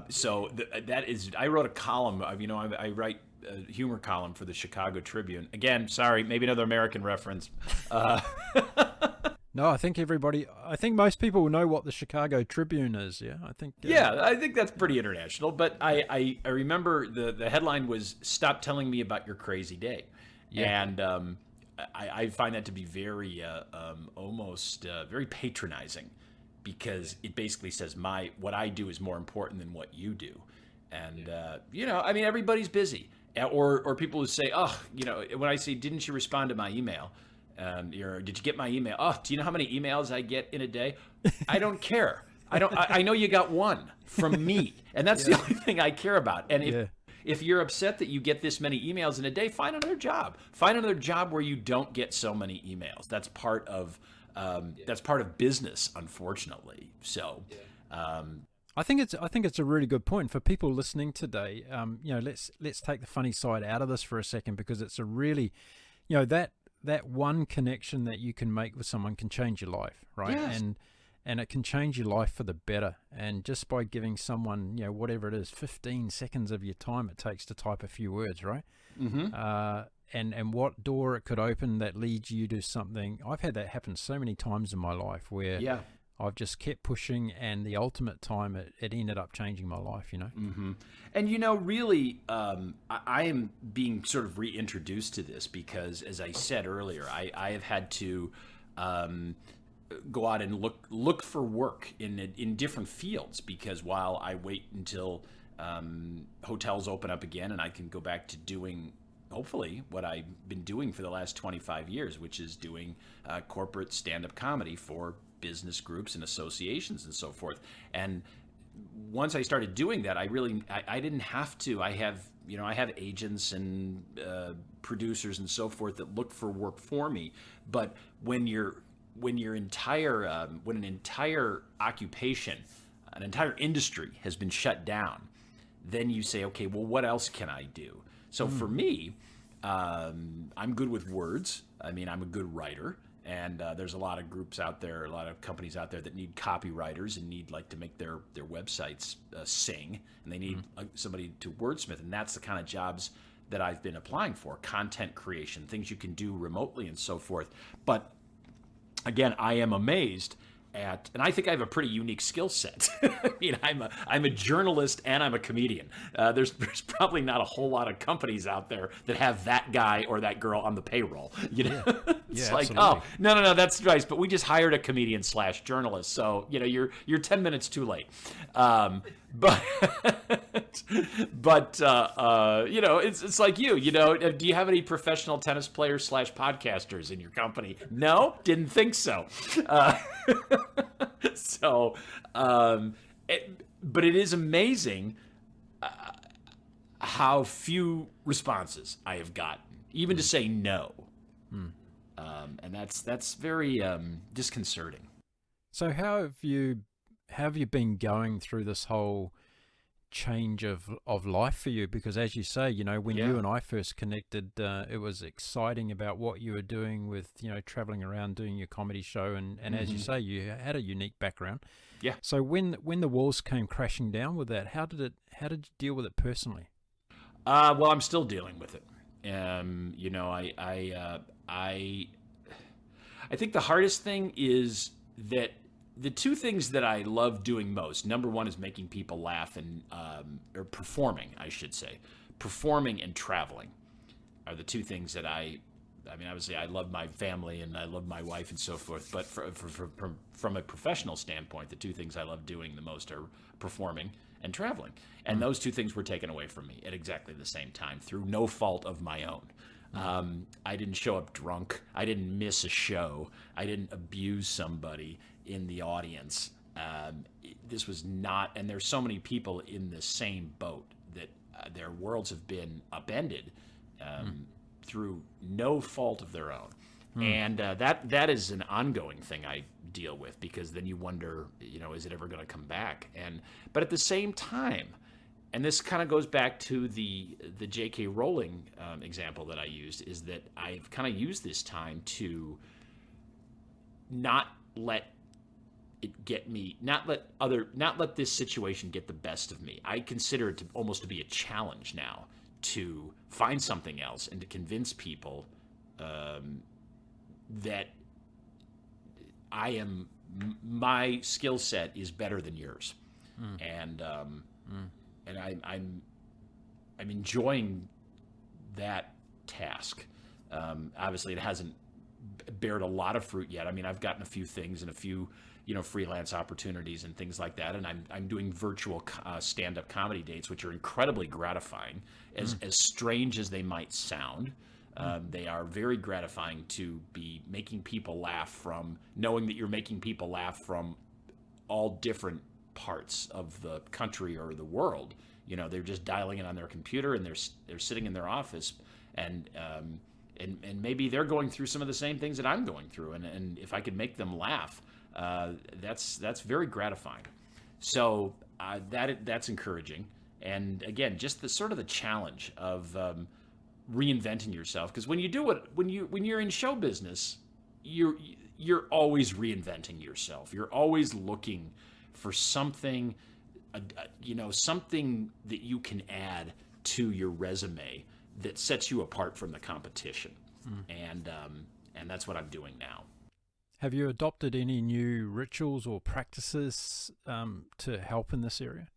So that is, I wrote a column. I write a humor column for the Chicago Tribune. Again, sorry, maybe another American reference. No, I think most people will know what the Chicago Tribune is. Yeah, I think. I think that's pretty international. But I remember the headline was "Stop telling me about your crazy day," and I find that to be very almost very patronizing, because it basically says what I do is more important than what you do, and everybody's busy, or people who say, when I say, "Didn't you respond to my email?" Did you get my email? Oh, do you know how many emails I get in a day? I don't care. I know you got one from me, and that's the only thing I care about. And if you're upset that you get this many emails in a day, find another job. Find another job where you don't get so many emails. That's part of business, unfortunately. So. I think it's a really good point for people listening today. Let's take the funny side out of this for a second, because it's a really, that one connection that you can make with someone can change your life, right? Yes. And it can change your life for the better. And just by giving someone, whatever it is, 15 seconds of your time it takes to type a few words, right? Mm-hmm. And what door it could open that leads you to something. I've had that happen so many times in my life where I've just kept pushing, and the ultimate time it ended up changing my life, Mm-hmm. And, really, I am being sort of reintroduced to this because, as I said earlier, I have had to go out and look for work in different fields, because while I wait until hotels open up again and I can go back to doing, hopefully, what I've been doing for the last 25 years, which is doing corporate stand-up comedy for business groups and associations and so forth. And once I started doing that, I didn't have to. I have agents and producers and so forth that look for work for me. But when an entire occupation, an entire industry has been shut down, then you say, okay, well, what else can I do? So for me, I'm good with words. I mean, I'm a good writer. And there's a lot of groups out there, a lot of companies out there that need copywriters and need to make their websites sing, and they need somebody to wordsmith, and that's the kind of jobs that I've been applying for: content creation, things you can do remotely, and so forth. But again, I am amazed at, and I think I have a pretty unique skill set. I mean, I'm a journalist and I'm a comedian. There's probably not a whole lot of companies out there that have that guy or that girl on the payroll. It's like, absolutely. oh, no, that's nice, but we just hired a comedian / journalist, so you're 10 minutes too late. But it's like you. Do you have any professional tennis players / podcasters in your company? No, didn't think so. But it is amazing how few responses I have gotten, even to say no. And that's very disconcerting. So how have you been going through this whole change of life for you? Because as you say, when you and I first connected, it was exciting about what you were doing with, traveling around doing your comedy show. And as you say, you had a unique background. Yeah. So when the walls came crashing down with that, how did you deal with it personally? Well, I'm still dealing with it. I think the hardest thing is that the two things that I love doing most, number one is making people laugh and, or performing, I should say. Performing and traveling are the two things that I mean, obviously I love my family and I love my wife and so forth, but from a professional standpoint, the two things I love doing the most are performing and traveling. And those two things were taken away from me at exactly the same time through no fault of my own. I didn't show up drunk. I didn't miss a show. I didn't abuse somebody in the audience. This was not, and there's so many people in the same boat that their worlds have been upended through no fault of their own. And that is an ongoing thing I deal with, because then you wonder, is it ever going to come back? But at the same time, and this kind of goes back to the J.K. Rowling example that I used, is that I've kind of used this time to not let it get me, not let this situation get the best of me. I consider it almost to be a challenge now to find something else and to convince people that my skill set is better than yours, and I'm enjoying that task. Obviously, it hasn't bared a lot of fruit yet. I mean, I've gotten a few things and a few freelance opportunities and things like that, and I'm doing virtual stand-up comedy dates, which are incredibly gratifying. As strange as they might sound, they are very gratifying to be making people laugh, from knowing that you're making people laugh from all different parts of the country or the world, They're just dialing in on their computer, and they're sitting in their office, and maybe they're going through some of the same things that I'm going through, and if I could make them laugh, that's very gratifying. So that's encouraging. And again, just the sort of the challenge of reinventing yourself, because when you're in show business, you're always reinventing yourself. You're always looking for something, something that you can add to your resume that sets you apart from the competition. And that's what I'm doing now. Have you adopted any new rituals or practices to help in this area?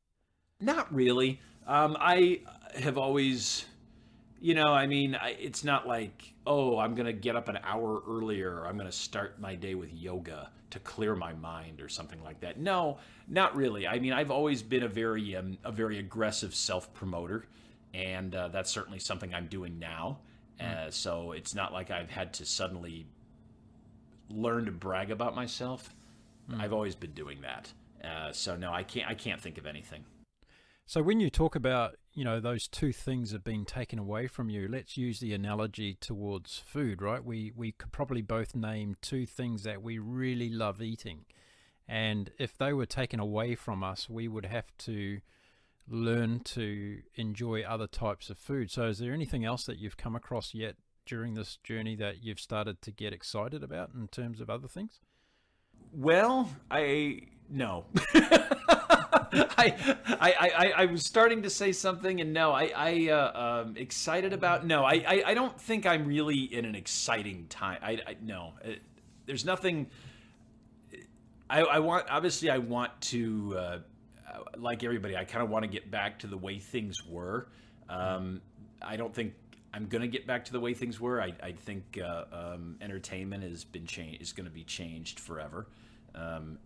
Not really. I have always, it's not like, oh, I'm going to get up an hour earlier, or I'm going to start my day with yoga to clear my mind or something like that. No, not really. I mean, I've always been a very aggressive self-promoter, and that's certainly something I'm doing now. So it's not like I've had to suddenly learn to brag about myself. I've always been doing that. So no, I can't think of anything. So when you talk about, those two things have been taken away from you, let's use the analogy towards food, right? We could probably both name two things that we really love eating. And if they were taken away from us, we would have to learn to enjoy other types of food. So is there anything else that you've come across yet during this journey that you've started to get excited about in terms of other things? Well, no. I was starting to say something, and no, excited about, no, I don't think I'm really in an exciting time. No, there's nothing. I want to, like everybody, I kind of want to get back to the way things were. I don't think I'm going to get back to the way things were. I think entertainment is going to be changed forever. And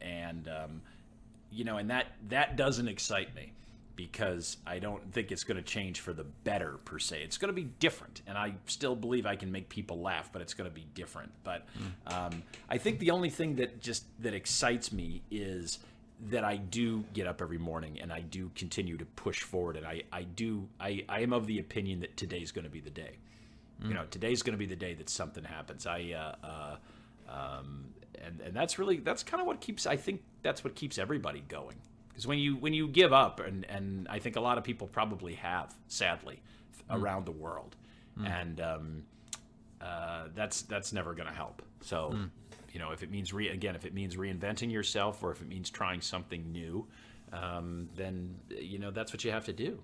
that doesn't excite me, because I don't think it's going to change for the better per se. It's going to be different, and I still believe I can make people laugh, but it's going to be different. But I think the only thing that excites me is that I do get up every morning and I do continue to push forward, and I am of the opinion that today's going to be the day. Today's going to be the day that something happens. And that's kind of what keeps, I think that's what keeps everybody going. Because when you give up, and I think a lot of people probably have, sadly, around the world, and that's never going to help. So, if it means reinventing yourself, or if it means trying something new, then that's what you have to do.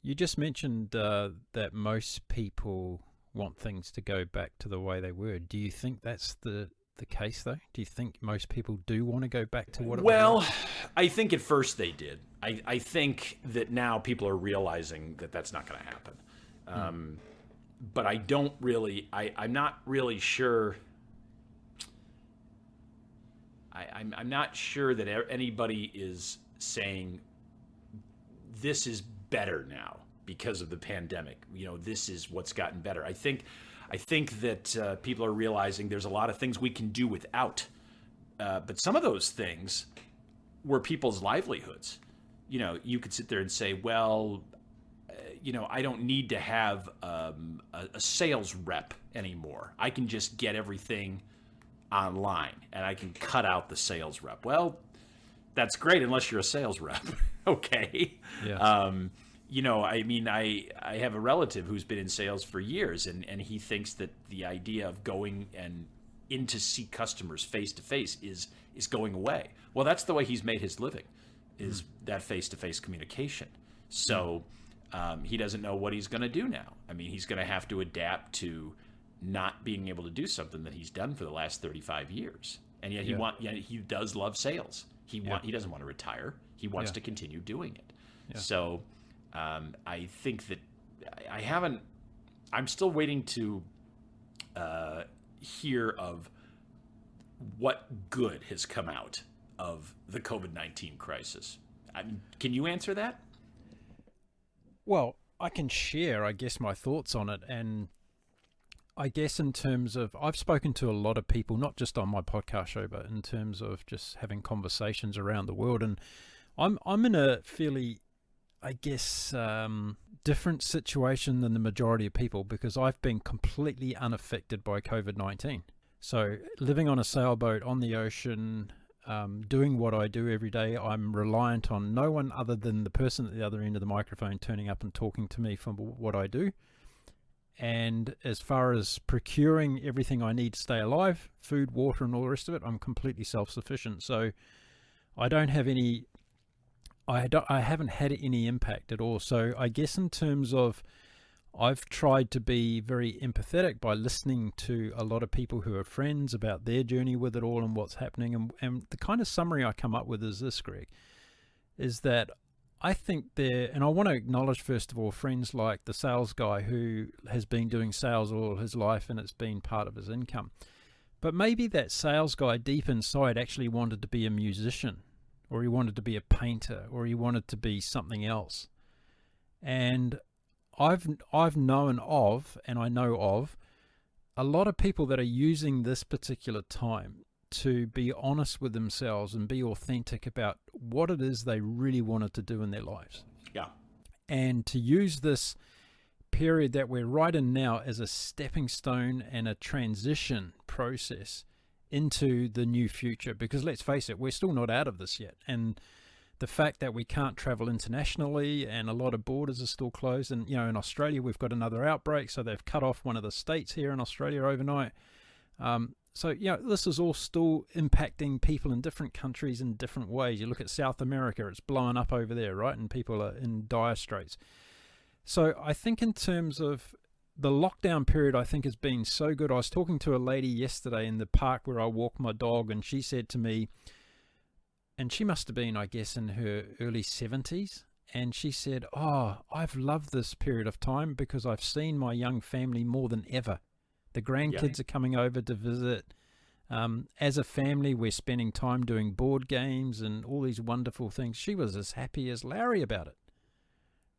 You just mentioned that most people want things to go back to the way they were. Do you think that's the case, though? Do you think most people do want to go back to what it was? Well, I think at first they did. I think that now people are realizing that that's not going to happen. But I don't really, I'm not really sure. I'm not sure that anybody is saying this is better now because of the pandemic. This is what's gotten better. I think that people are realizing there's a lot of things we can do without, but some of those things were people's livelihoods. You could sit there and say, well, I don't need to have a sales rep anymore. I can just get everything online, and I can cut out the sales rep. Well, that's great unless you're a sales rep. Okay. Yeah. I have a relative who's been in sales for years, and he thinks that the idea of going and in to see customers face to face is going away. Well, that's the way he's made his living, is that face to face communication. So he doesn't know what he's going to do now. I mean, he's going to have to adapt to not being able to do something that he's done for the last 35 years. And yet he does love sales. He doesn't want to retire. He wants to continue doing it. Yeah. So I think that I'm still waiting to hear of what good has come out of the COVID-19 crisis. Can you answer that? Well, I can share, I guess, my thoughts on it. And I guess in terms of, I've spoken to a lot of people, not just on my podcast show, but in terms of just having conversations around the world. And I'm in a fairly I guess, different situation than the majority of people, because I've been completely unaffected by COVID-19. So living on a sailboat on the ocean, doing what I do every day, I'm reliant on no one other than the person at the other end of the microphone turning up and talking to me for what I do. And as far as procuring everything I need to stay alive, food, water, and all the rest of it, I'm completely self-sufficient. So I don't have any, I haven't had any impact at all. So I guess in terms of, I've tried to be very empathetic by listening to a lot of people who are friends about their journey with it all and what's happening. And the kind of summary I come up with is this, Greg, is that I think there, and I want to acknowledge first of all friends like the sales guy who has been doing sales all his life and it's been part of his income. But maybe that sales guy deep inside actually wanted to be a musician, or he wanted to be a painter, or he wanted to be something else. And I've known of, and I know of, a lot of people that are using this particular time to be honest with themselves and be authentic about what it is they really wanted to do in their lives. Yeah. And to use this period that we're right in now as a stepping stone and a transition process into the new future, because let's face it, we're still not out of this yet. And the fact that we can't travel internationally and a lot of borders are still closed, and in Australia we've got another outbreak, so they've cut off one of the states here in Australia overnight. So this is all still impacting people in different countries in different ways. You look at South America, it's blowing up over there, right? And people are in dire straits. So I think in terms of the lockdown period, I think has been so good. I was talking to a lady yesterday in the park where I walk my dog, and she said to me, and she must have been, I guess, in her early 70s, and she said, "Oh, I've loved this period of time because I've seen my young family more than ever. The grandkids are coming over to visit. As a family, we're spending time doing board games and all these wonderful things." She was as happy as Larry about it,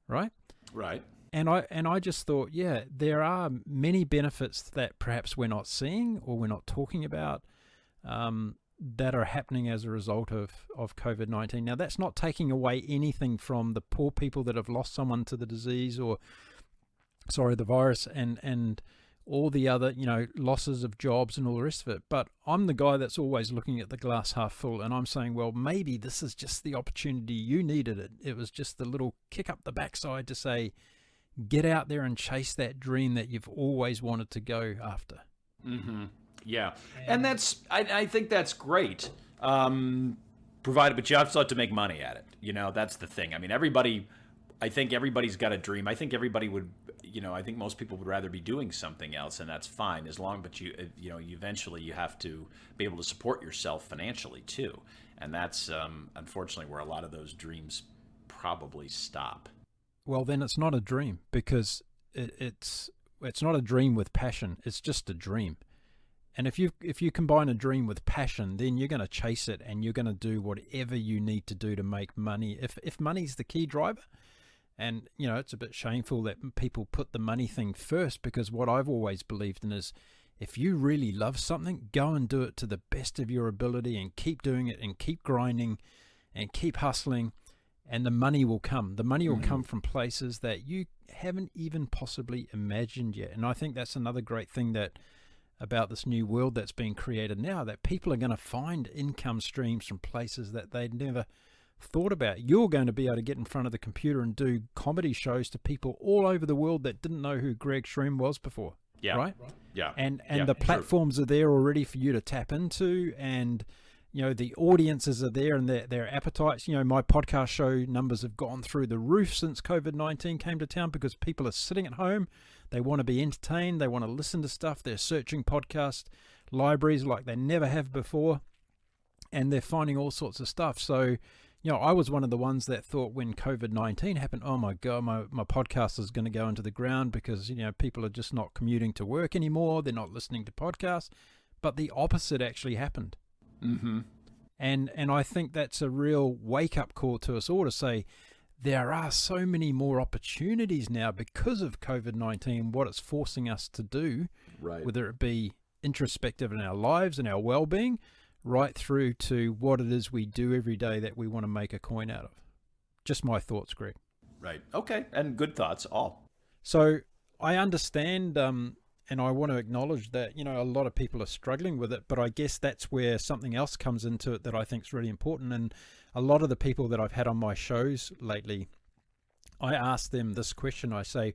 right? Right. And I just thought, yeah, there are many benefits that perhaps we're not seeing or we're not talking about, that are happening as a result of COVID-19. Now, that's not taking away anything from the poor people that have lost someone to the disease or, the virus, and all the other, losses of jobs and all the rest of it. But I'm the guy that's always looking at the glass half full, and I'm saying, well, maybe this is just the opportunity you needed. It was just the little kick up the backside to say, get out there and chase that dream that you've always wanted to go after. Mm-hmm. Yeah. And I think that's great. Provided, but you also have to make money at it. That's the thing. I mean, I think everybody's got a dream. I think everybody would, I think most people would rather be doing something else, and that's fine but you eventually you have to be able to support yourself financially too. And that's, unfortunately, where a lot of those dreams probably stop. Well, then it's not a dream, because it's not a dream with passion. It's just a dream. And if you combine a dream with passion, then you're going to chase it and you're going to do whatever you need to do to make money. If money's the key driver, and it's a bit shameful that people put the money thing first, because what I've always believed in is, if you really love something, go and do it to the best of your ability and keep doing it and keep grinding and keep hustling, and the money will come. The money will come from places that you haven't even possibly imagined yet. And I think that's another great thing about this new world that's being created now, that people are going to find income streams from places that they'd never thought about. You're going to be able to get in front of the computer and do comedy shows to people all over the world that didn't know who Greg Schwem was before. Yeah. Right? Yeah. And the platforms are there already for you to tap into, and the audiences are there, and their appetites. My podcast show numbers have gone through the roof since COVID-19 came to town, because people are sitting at home. They want to be entertained. They want to listen to stuff. They're searching podcast libraries like they never have before, and they're finding all sorts of stuff. So, I was one of the ones that thought when COVID-19 happened, oh my God, my podcast is going to go into the ground, because, people are just not commuting to work anymore. They're not listening to podcasts. But the opposite actually happened. Mm-hmm. And I think that's a real wake-up call to us all, to say there are so many more opportunities now because of COVID-19, what it's forcing us to do, right, whether it be introspective in our lives and our well-being, right through to what it is we do every day that we want to make a coin out of. Just my thoughts, Greg. Right. Okay. And good thoughts, all. So I understand, and I want to acknowledge that, a lot of people are struggling with it, but I guess that's where something else comes into it that I think is really important. And a lot of the people that I've had on my shows lately, I ask them this question. I say,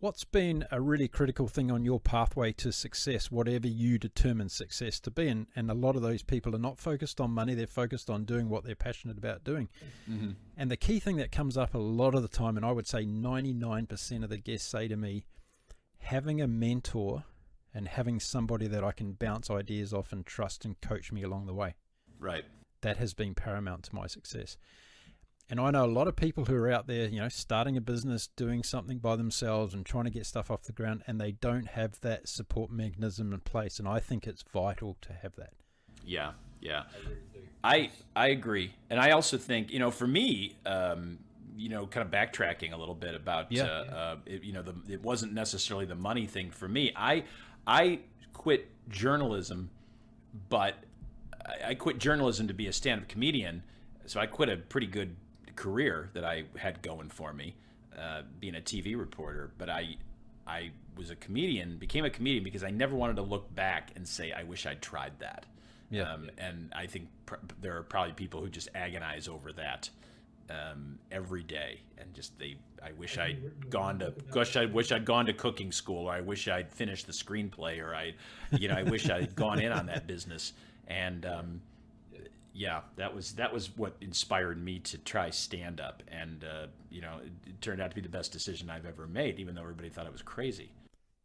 what's been a really critical thing on your pathway to success, whatever you determine success to be? And a lot of those people are not focused on money. They're focused on doing what they're passionate about doing. Mm-hmm. And the key thing that comes up a lot of the time, and I would say 99% of the guests say to me, having a mentor and having somebody that I can bounce ideas off and trust and coach me along the way. Right. That has been paramount to my success. And I know a lot of people who are out there, starting a business, doing something by themselves and trying to get stuff off the ground, and they don't have that support mechanism in place. And I think it's vital to have that. Yeah. I agree. And I also think, for me, kind of backtracking a little bit about, it wasn't necessarily the money thing for me. I quit journalism, but I quit journalism to be a stand-up comedian. So I quit a pretty good career that I had going for me, being a TV reporter. But I was a comedian, became a comedian because I never wanted to look back and say, I wish I'd tried that. And I think there are probably people who just agonize over that every day, and just I wish I'd gone to cooking school, or I wish I'd finished the screenplay, or I wish I'd gone in on that business. And that was what inspired me to try stand up, and it turned out to be the best decision I've ever made, even though everybody thought it was crazy.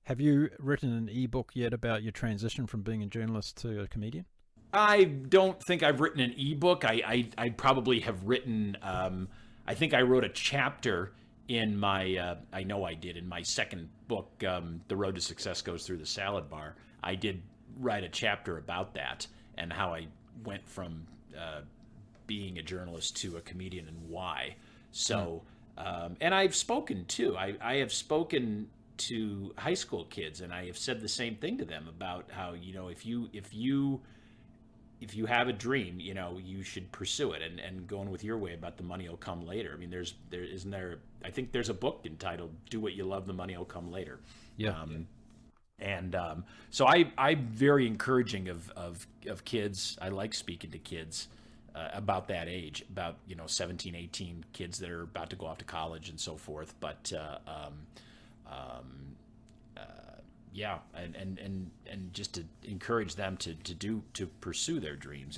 Have you written an ebook yet about your transition from being a journalist to a comedian? I don't think I've written an ebook. I probably have written. I think I wrote a chapter in my. I know I did in my second book, "The Road to Success Goes Through the Salad Bar." I did write a chapter about that and how I went from being a journalist to a comedian and why. So, and I've spoken too. I have spoken to high school kids, and I have said the same thing to them about how, if you have a dream, you should pursue it, and going with your way about the money will come later. I mean, I think there's a book entitled "Do What You Love, the Money Will Come Later." Yeah. So I'm very encouraging of kids. I like speaking to kids about that age, about 17, 18, kids that are about to go off to college and so forth. But and just to encourage them to pursue their dreams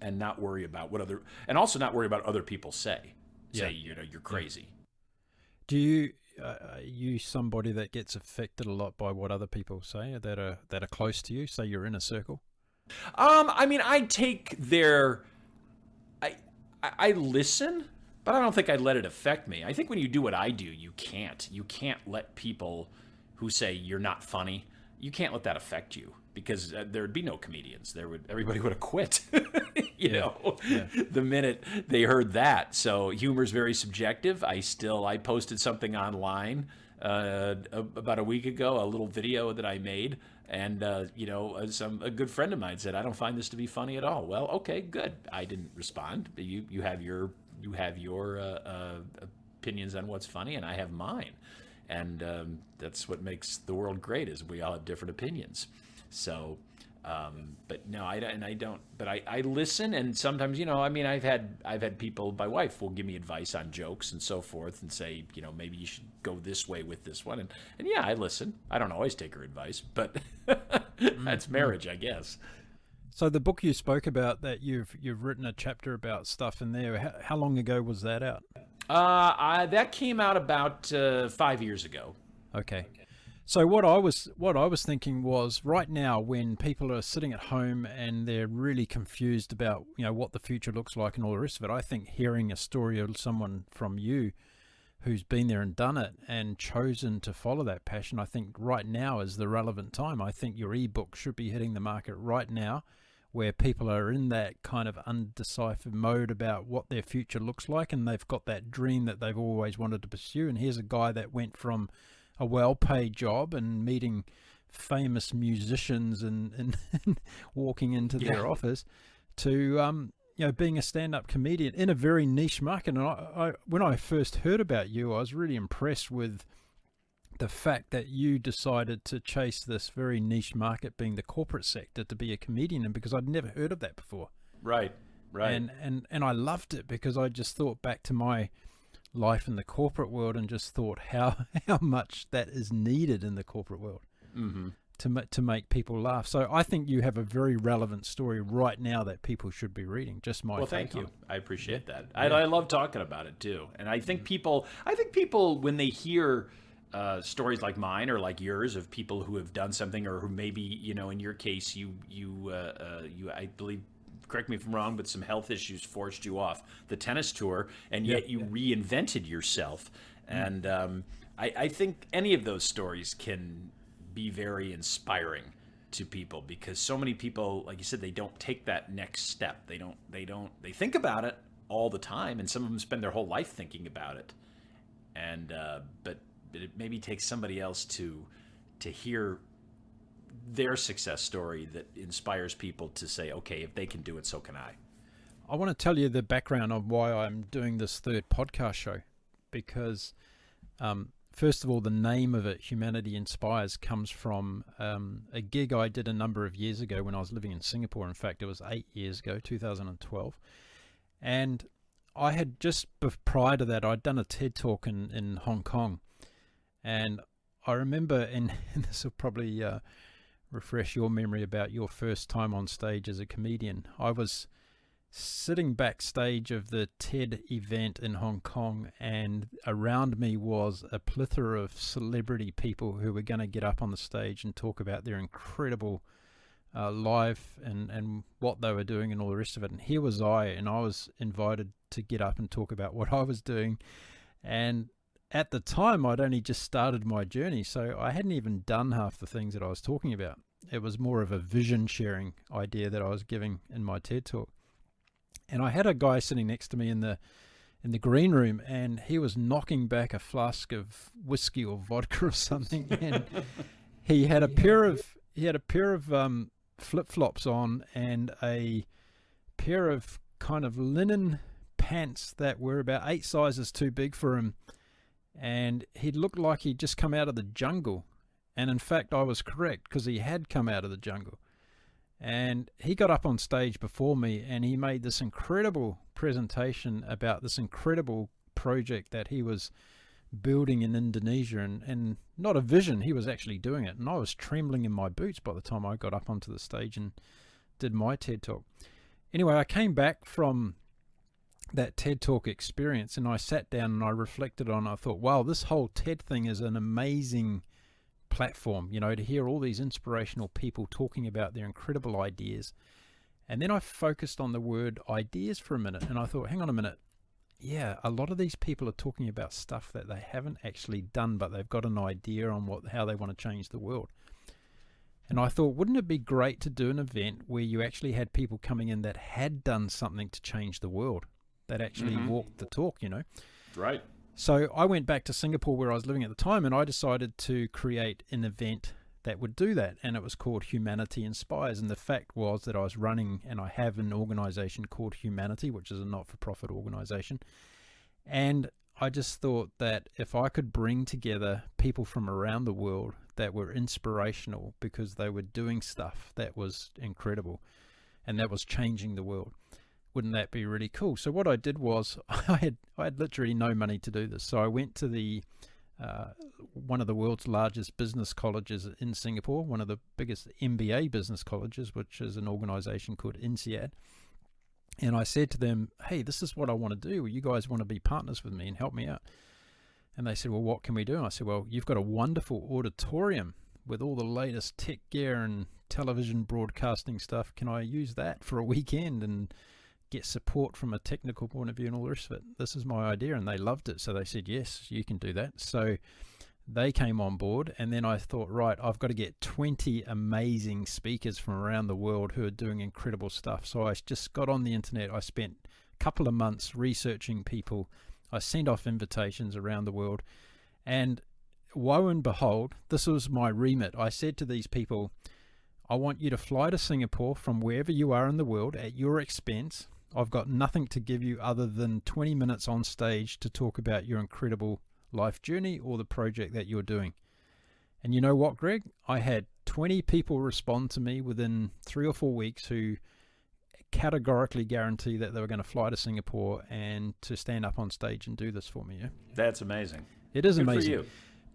and not worry about not worry about other people say you're crazy. Do you? Are you somebody that gets affected a lot by what other people say that are close to you? Say you're in a circle. I mean, I take I listen, but I don't think I let it affect me. I think when you do what I do, you can't let people who say you're not funny, you can't let that affect you, because there would be no comedians. Everybody would have quit. The minute they heard that. So humor is very subjective. I posted something online about a week ago, a little video that I made, and a good friend of mine said, "I don't find this to be funny at all." Well, okay, good. I didn't respond. You have your opinions on what's funny, and I have mine, and that's what makes the world great, is we all have different opinions. So. But no, I don't. But I listen, and sometimes, I've had people. My wife will give me advice on jokes and so forth, and say, maybe you should go this way with this one, and yeah, I listen. I don't always take her advice, but that's marriage, I guess. So the book you spoke about, that you've written a chapter about stuff in there. How long ago was that out? That came out about 5 years ago. Okay. So what I was thinking was, right now, when people are sitting at home and they're really confused about what the future looks like and all the rest of it, I think hearing a story of someone from you who's been there and done it and chosen to follow that passion, I think right now is the relevant time. I think your ebook should be hitting the market right now, where people are in that kind of undeciphered mode about what their future looks like, and they've got that dream that they've always wanted to pursue. And here's a guy that went from a well-paid job and meeting famous musicians and walking into their office to being a stand-up comedian in a very niche market. And I when I first heard about you, I was really impressed with the fact that you decided to chase this very niche market, being the corporate sector, to be a comedian, and because I'd never heard of that before. Right. And I loved it because I just thought back to my life in the corporate world and just thought how much that is needed in the corporate world to make people laugh. So I think you have a very relevant story right now that people should be reading. Just my thank you. I appreciate that. Yeah. I love talking about it too. And I think people when they hear stories like mine or like yours of people who have done something, or who maybe, in your case, you I believe, correct me if I'm wrong, but some health issues forced you off the tennis tour, and yet you reinvented yourself. And I think any of those stories can be very inspiring to people, because so many people, like you said, they don't take that next step. They think about it all the time, and some of them spend their whole life thinking about it. And but it maybe takes somebody else to hear their success story that inspires people to say, okay, if they can do it, so can I. I want to tell you the background of why I'm doing this third podcast show, because first of all, the name of it, Humanity Inspires, comes from a gig I did a number of years ago when I was living in Singapore. In fact, it was 8 years ago, 2012. And I had just prior to that, I'd done a TED Talk in Hong Kong. And I remember, and this will probably refresh your memory about your first time on stage as a comedian. I was sitting backstage of the TED event in Hong Kong, and around me was a plethora of celebrity people who were going to get up on the stage and talk about their incredible life and what they were doing and all the rest of it. And here was I, and I was invited to get up and talk about what I was doing. And at the time, I'd only just started my journey, so I hadn't even done half the things that I was talking about. It was more of a vision sharing idea that I was giving in my TED Talk. And I had a guy sitting next to me in the green room, and he was knocking back a flask of whiskey or vodka or something, and he had a pair of flip-flops on and a pair of kind of linen pants that were about 8 sizes too big for him. And he looked like he'd just come out of the jungle. And in fact, I was correct, because he had come out of the jungle. And he got up on stage before me, and he made this incredible presentation about this incredible project that he was building in Indonesia, and not a vision, he was actually doing it. And I was trembling in my boots by the time I got up onto the stage and did my TED Talk. Anyway, I came back from that TED Talk experience, and I sat down and I reflected on it. I thought, wow, this whole TED thing is an amazing platform, to hear all these inspirational people talking about their incredible ideas. And then I focused on the word ideas for a minute, and I thought, hang on a minute. Yeah, a lot of these people are talking about stuff that they haven't actually done, but they've got an idea on how they want to change the world. And I thought, wouldn't it be great to do an event where you actually had people coming in that had done something to change the world, that actually walked the talk, Right. So I went back to Singapore, where I was living at the time, and I decided to create an event that would do that. And it was called Humanity Inspires. And the fact was that I was running, and I have an organization called Humanity, which is a not-for-profit organization. And I just thought that if I could bring together people from around the world that were inspirational because they were doing stuff that was incredible and that was changing the world, wouldn't that be really cool? So what I did was I had literally no money to do this. So I went to the one of the world's largest business colleges in Singapore, one of the biggest MBA business colleges, which is an organization called INSEAD. And I said to them, hey, this is what I want to do. You guys want to be partners with me and help me out? And they said, well, what can we do? And I said, well, you've got a wonderful auditorium with all the latest tech gear and television broadcasting stuff. Can I use that for a weekend and get support from a technical point of view and all the rest of it? This is my idea. And they loved it. So they said, yes, you can do that. So they came on board. And then I thought, right, I've got to get 20 amazing speakers from around the world who are doing incredible stuff. So I just got on the internet. I spent a couple of months researching people. I sent off invitations around the world. And woe and behold, this was my remit. I said to these people, I want you to fly to Singapore from wherever you are in the world at your expense. I've got nothing to give you other than 20 minutes on stage to talk about your incredible life journey or the project that you're doing. And you know what, Greg? I had 20 people respond to me within 3 or 4 weeks who categorically guarantee that they were going to fly to Singapore and to stand up on stage and do this for me. Yeah? That's amazing. It is Good amazing. for you.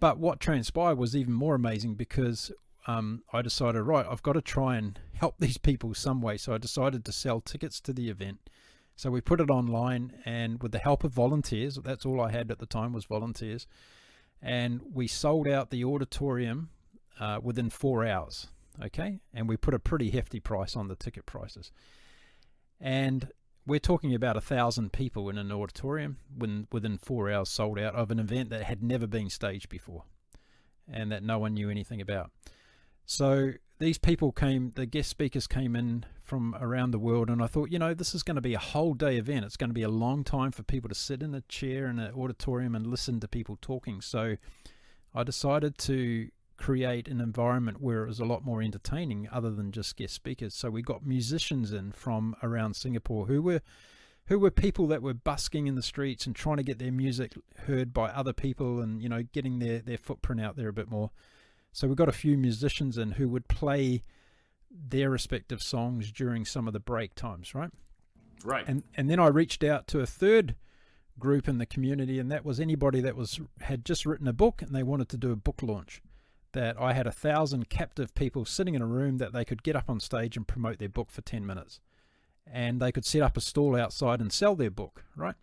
But what transpired was even more amazing because I decided, right, I've got to try and help these people some way. So I decided to sell tickets to the event. So we put it online, and with the help of volunteers, that's all I had at the time was volunteers, and we sold out the auditorium within 4 hours, okay? And we put a pretty hefty price on the ticket prices. And we're talking about 1,000 people in an auditorium within 4 hours sold out of an event that had never been staged before and that no one knew anything about. So these people came, the guest speakers came in from around the world, and I thought, this is going to be a whole day event. It's going to be a long time for people to sit in a chair in an auditorium and listen to people talking. So I decided to create an environment where it was a lot more entertaining other than just guest speakers. So we got musicians in from around Singapore who were people that were busking in the streets and trying to get their music heard by other people and, getting their footprint out there a bit more. So we got a few musicians in who would play their respective songs during some of the break times, right? Right. And then I reached out to a third group in the community, and that was anybody that had just written a book and they wanted to do a book launch. That I had 1,000 captive people sitting in a room that they could get up on stage and promote their book for 10 minutes. And they could set up a stall outside and sell their book, right?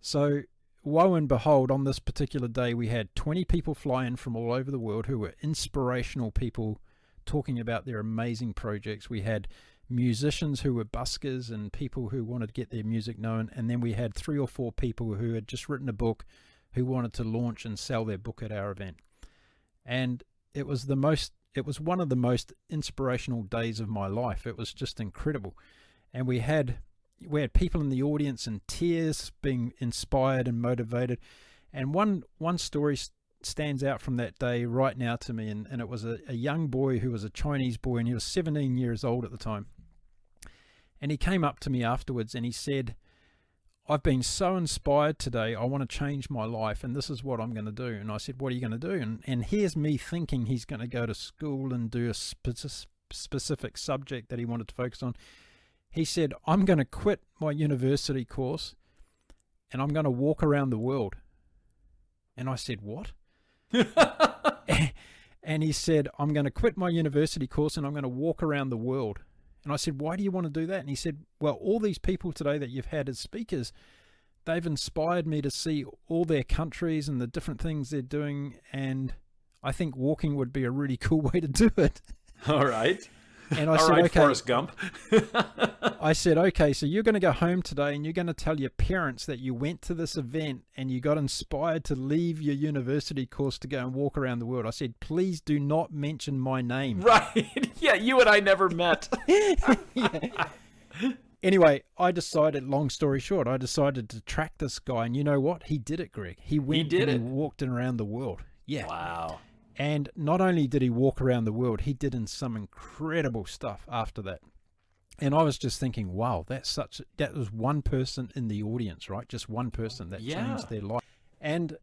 So woe and behold, on this particular day, we had 20 people fly in from all over the world who were inspirational people talking about their amazing projects. We had musicians who were buskers and people who wanted to get their music known. And then we had 3 or 4 people who had just written a book who wanted to launch and sell their book at our event. And it was one of the most inspirational days of my life. It was just incredible. And we had people in the audience in tears, being inspired and motivated. And one story stands out from that day right now to me, and it was a young boy who was a Chinese boy, and he was 17 years old at the time. And he came up to me afterwards and he said, "I've been so inspired today, I want to change my life, and this is what I'm going to do." And I said, "What are you going to do?" And here's me thinking he's going to go to school and do a specific subject that he wanted to focus on. He said, "I'm going to quit my university course and I'm going to walk around the world." And I said, "What?" And he said, "I'm going to quit my university course and I'm going to walk around the world." And I said, "Why do you want to do that?" And he said, "Well, all these people today that you've had as speakers, they've inspired me to see all their countries and the different things they're doing. And I think walking would be a really cool way to do it." All right. And I said, "Okay." Forrest Gump. I said, "Okay, so you're going to go home today and you're going to tell your parents that you went to this event and you got inspired to leave your university course to go and walk around the world." I said, "Please do not mention my name." Right. Yeah, you and I never met. Yeah. Anyway, I decided, long story short, I decided to track this guy. And you know what? He did it, Greg. He walked around the world. Yeah. Wow. And not only did he walk around the world, he did in some incredible stuff after that. And I was just thinking, wow, that was one person in the audience, right? Just one person that changed their life. And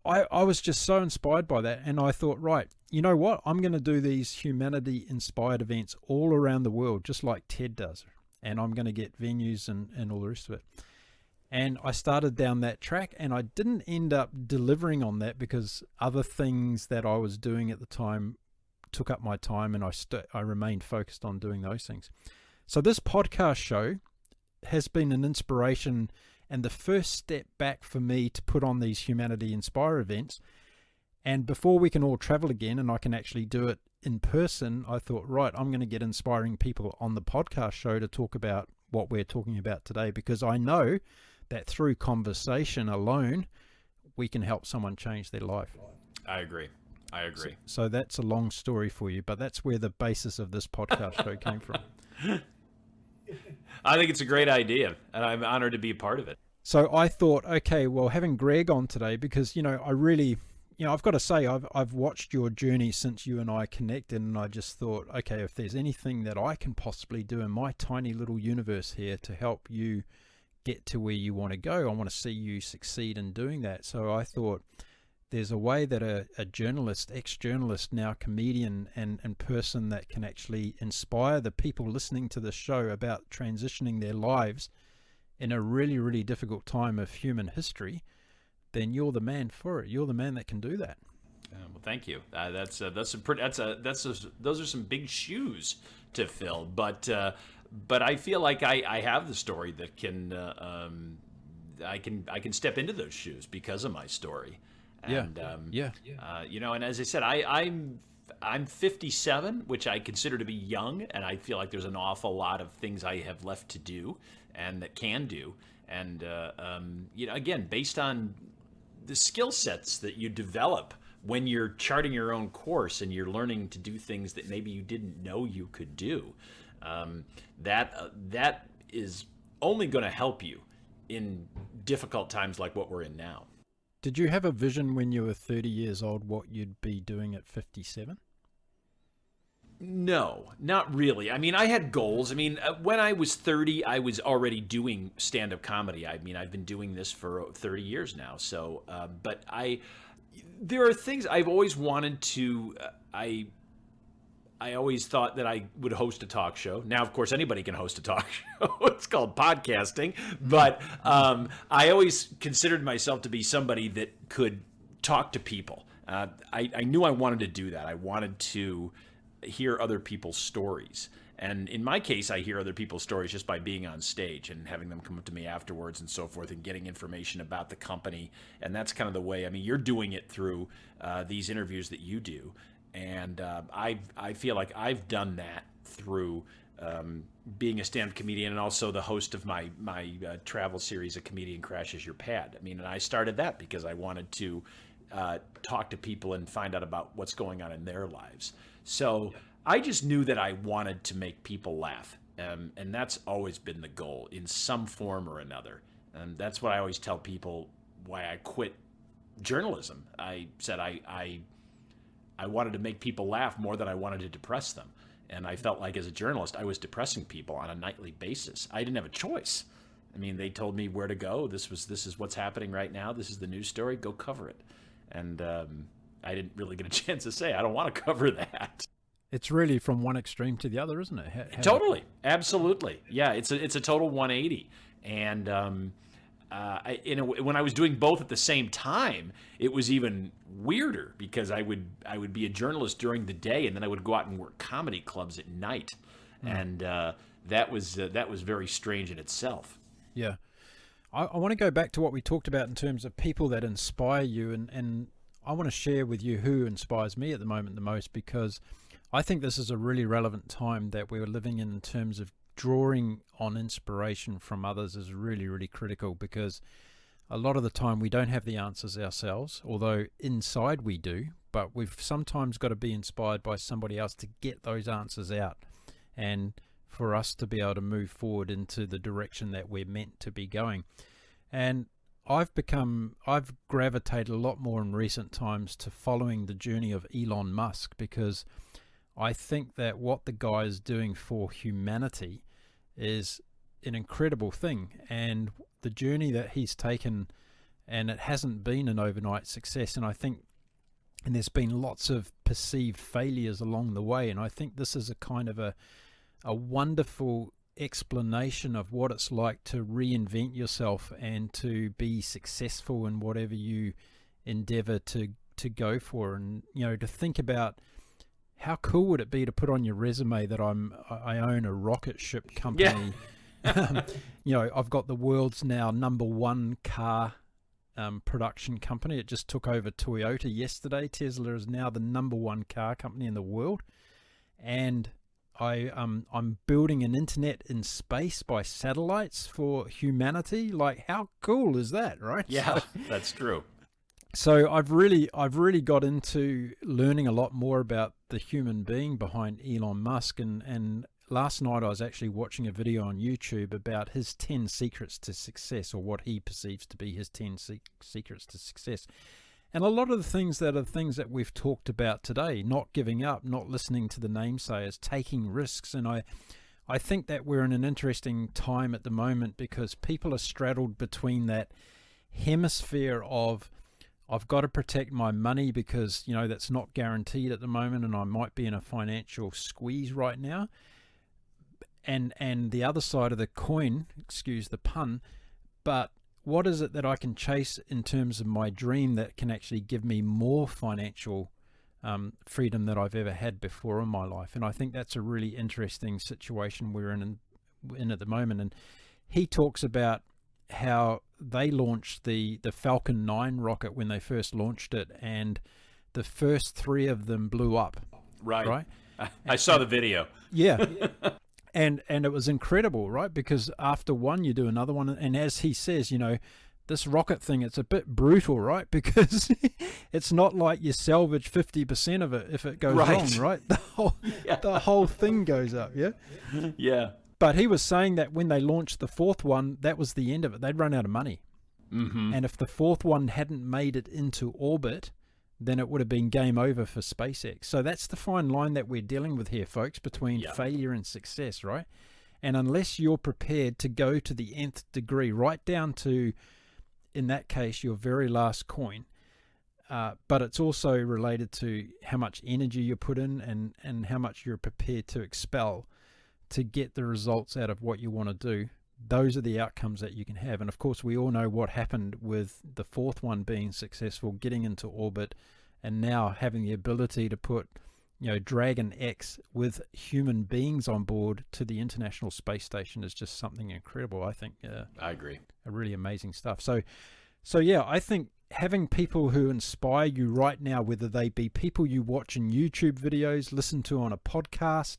I was just so inspired by that. And I thought, right, you know what? I'm going to do these humanity-inspired events all around the world, just like Ted does. And I'm going to get venues and all the rest of it. And I started down that track, and I didn't end up delivering on that because other things that I was doing at the time took up my time, and I remained focused on doing those things. So this podcast show has been an inspiration and the first step back for me to put on these Humanity Inspire events. And before we can all travel again and I can actually do it in person, I thought, right, I'm going to get inspiring people on the podcast show to talk about what we're talking about today, because I know that through conversation alone, we can help someone change their life. I agree. So that's a long story for you, but that's where the basis of this podcast show came from. I think it's a great idea, and I'm honored to be a part of it. So I thought, okay, well, having Greg on today, because, I really, I've got to say, I've watched your journey since you and I connected, and I just thought, okay, if there's anything that I can possibly do in my tiny little universe here to help you get to where you want to go, I want to see you succeed in doing that. So I thought there's a way that a journalist, ex-journalist, now comedian and person that can actually inspire the people listening to this show about transitioning their lives in a really, really difficult time of human history, then you're the man for it. You're the man that can do that. Well, thank you. Those are some big shoes to fill. But I feel like I have the story that can I can step into those shoes because of my story. And and as I said, I'm 57, which I consider to be young, and I feel like there's an awful lot of things I have left to do and that can do. And again, based on the skill sets that you develop when you're charting your own course and you're learning to do things that maybe you didn't know you could do, that is only going to help you in difficult times like what we're in now. Did you have a vision when you were 30 years old what you'd be doing at 57? No, not really. I mean, I had goals. I mean, when I was 30, I was already doing stand-up comedy. I mean, I've been doing this for 30 years now. So, but there are things I've always wanted to, I always thought that I would host a talk show. Now, of course, anybody can host a talk show. It's called podcasting. But I always considered myself to be somebody that could talk to people. I knew I wanted to do that. I wanted to hear other people's stories. And in my case, I hear other people's stories just by being on stage and having them come up to me afterwards and so forth and getting information about the company. And that's kind of the way, I mean, you're doing it through these interviews that you do. And I feel like I've done that through being a stand-up comedian and also the host of my travel series, A Comedian Crashes Your Pad. I mean, and I started that because I wanted to talk to people and find out about what's going on in their lives. So I just knew that I wanted to make people laugh. And that's always been the goal in some form or another. And that's what I always tell people why I quit journalism. I said I wanted to make people laugh more than I wanted to depress them. And I felt like as a journalist, I was depressing people on a nightly basis. I didn't have a choice. I mean, they told me where to go. This is what's happening right now. This is the news story. Go cover it. And I didn't really get a chance to say, I don't want to cover that. It's really from one extreme to the other, isn't it? Totally. Absolutely. Yeah, it's a total 180. And when I was doing both at the same time, it was even weirder because I would be a journalist during the day and then I would go out and work comedy clubs at night. And that was very strange in itself. Yeah. I want to go back to what we talked about in terms of people that inspire you, and I want to share with you who inspires me at the moment the most, because I think this is a really relevant time that we're living in terms of drawing on inspiration from others is really, really critical, because a lot of the time we don't have the answers ourselves, although inside we do, but we've sometimes got to be inspired by somebody else to get those answers out and for us to be able to move forward into the direction that we're meant to be going. And I've gravitated a lot more in recent times to following the journey of Elon Musk, because I think that what the guy is doing for humanity is an incredible thing, and the journey that he's taken, and it hasn't been an overnight success, and there's been lots of perceived failures along the way, and I think this is a kind of a wonderful explanation of what it's like to reinvent yourself and to be successful in whatever you endeavor to go for. And to think about how cool would it be to put on your resume that I own a rocket ship company. Yeah. I've got the world's now #1 car production company. It just took over Toyota yesterday. Tesla is now the #1 car company in the world, and I'm building an internet in space by satellites for humanity. Like, how cool is that, right? Yeah, that's true. So I've really got into learning a lot more about the human being behind Elon Musk, and last night I was actually watching a video on YouTube about his 10 secrets to success, or what he perceives to be his 10 secrets to success. And a lot of the things that we've talked about today, not giving up, not listening to the namesayers, taking risks. And I think that we're in an interesting time at the moment because people are straddled between that hemisphere of I've got to protect my money because, that's not guaranteed at the moment and I might be in a financial squeeze right now. And the other side of the coin, excuse the pun, but what is it that I can chase in terms of my dream that can actually give me more financial freedom that I've ever had before in my life? And I think that's a really interesting situation we're in at the moment. And he talks about how they launched the Falcon 9 rocket when they first launched it, and the first 3 of them blew up. Right. I saw the video. Yeah. And it was incredible, right? Because after one, you do another one. And as he says, this rocket thing, it's a bit brutal, right? Because it's not like you salvage 50% of it if it goes wrong, right? The whole thing goes up, yeah? Yeah. But he was saying that when they launched the 4th one, that was the end of it. They'd run out of money. Mm-hmm. And if the 4th one hadn't made it into orbit, then it would have been game over for SpaceX. So that's the fine line that we're dealing with here, folks, between failure and success, right? And unless you're prepared to go to the nth degree, right down to, in that case, your very last coin, but it's also related to how much energy you put in and how much you're prepared to expel to get the results out of what you want to do. Those are the outcomes that you can have. And of course, we all know what happened with the 4th one being successful, getting into orbit, and now having the ability to put, Dragon X with human beings on board to the International Space Station is just something incredible. I think. I agree. Really amazing stuff. So yeah, I think having people who inspire you right now, whether they be people you watch in YouTube videos, listen to on a podcast,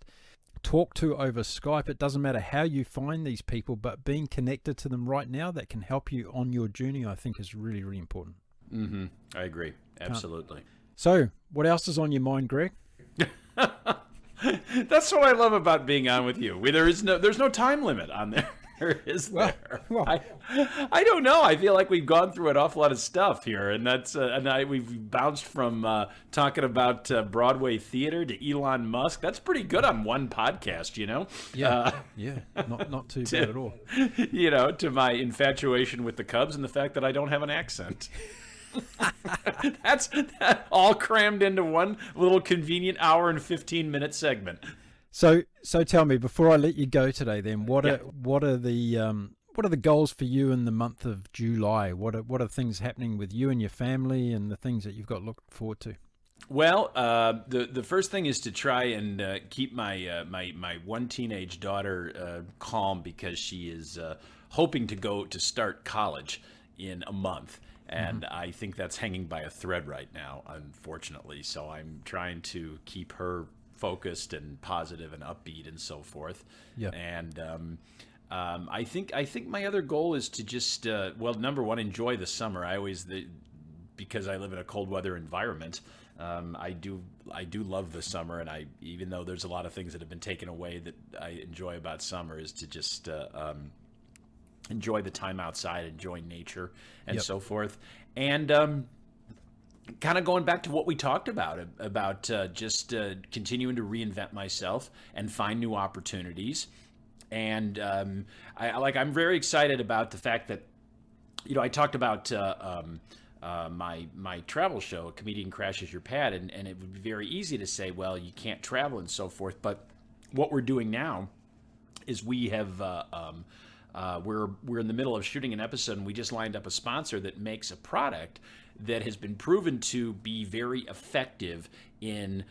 talk to over Skype, it doesn't matter how you find these people, but being connected to them right now that can help you on your journey, I think is really, really important. Mm-hmm. I agree. Absolutely. So what else is on your mind, Greg? That's what I love about being on with you. There's no time limit on there. Is there? Well, I don't know. I feel like we've gone through an awful lot of stuff here, and we've bounced from talking about Broadway theater to Elon Musk. That's pretty good on one podcast, Yeah, not too bad at all. To my infatuation with the Cubs and the fact that I don't have an accent. That's all crammed into one little convenient hour and 15-minute segment. So tell me, before I let you go today, then what are the goals for you in the month of July? What are things happening with you and your family, and the things that you've got to look forward to? Well, the first thing is to try and keep my my one teenage daughter calm, because she is hoping to start college in a month. And I think that's hanging by a thread right now, unfortunately. So I'm trying to keep her focused and positive and upbeat and so forth. Yeah. And I think my other goal is to just number one, enjoy the summer. Because I live in a cold weather environment, I do love the summer, and even though there's a lot of things that have been taken away, that I enjoy about summer is to just enjoy the time outside, enjoy nature and so forth. And kind of going back to what we talked about just continuing to reinvent myself and find new opportunities. And I'm very excited about the fact that, I talked about my travel show, A Comedian Crashes Your Pad, and it would be very easy to say, well, you can't travel and so forth. But what we're doing now is we have we're in the middle of shooting an episode, and we just lined up a sponsor that makes a product that has been proven to be very effective in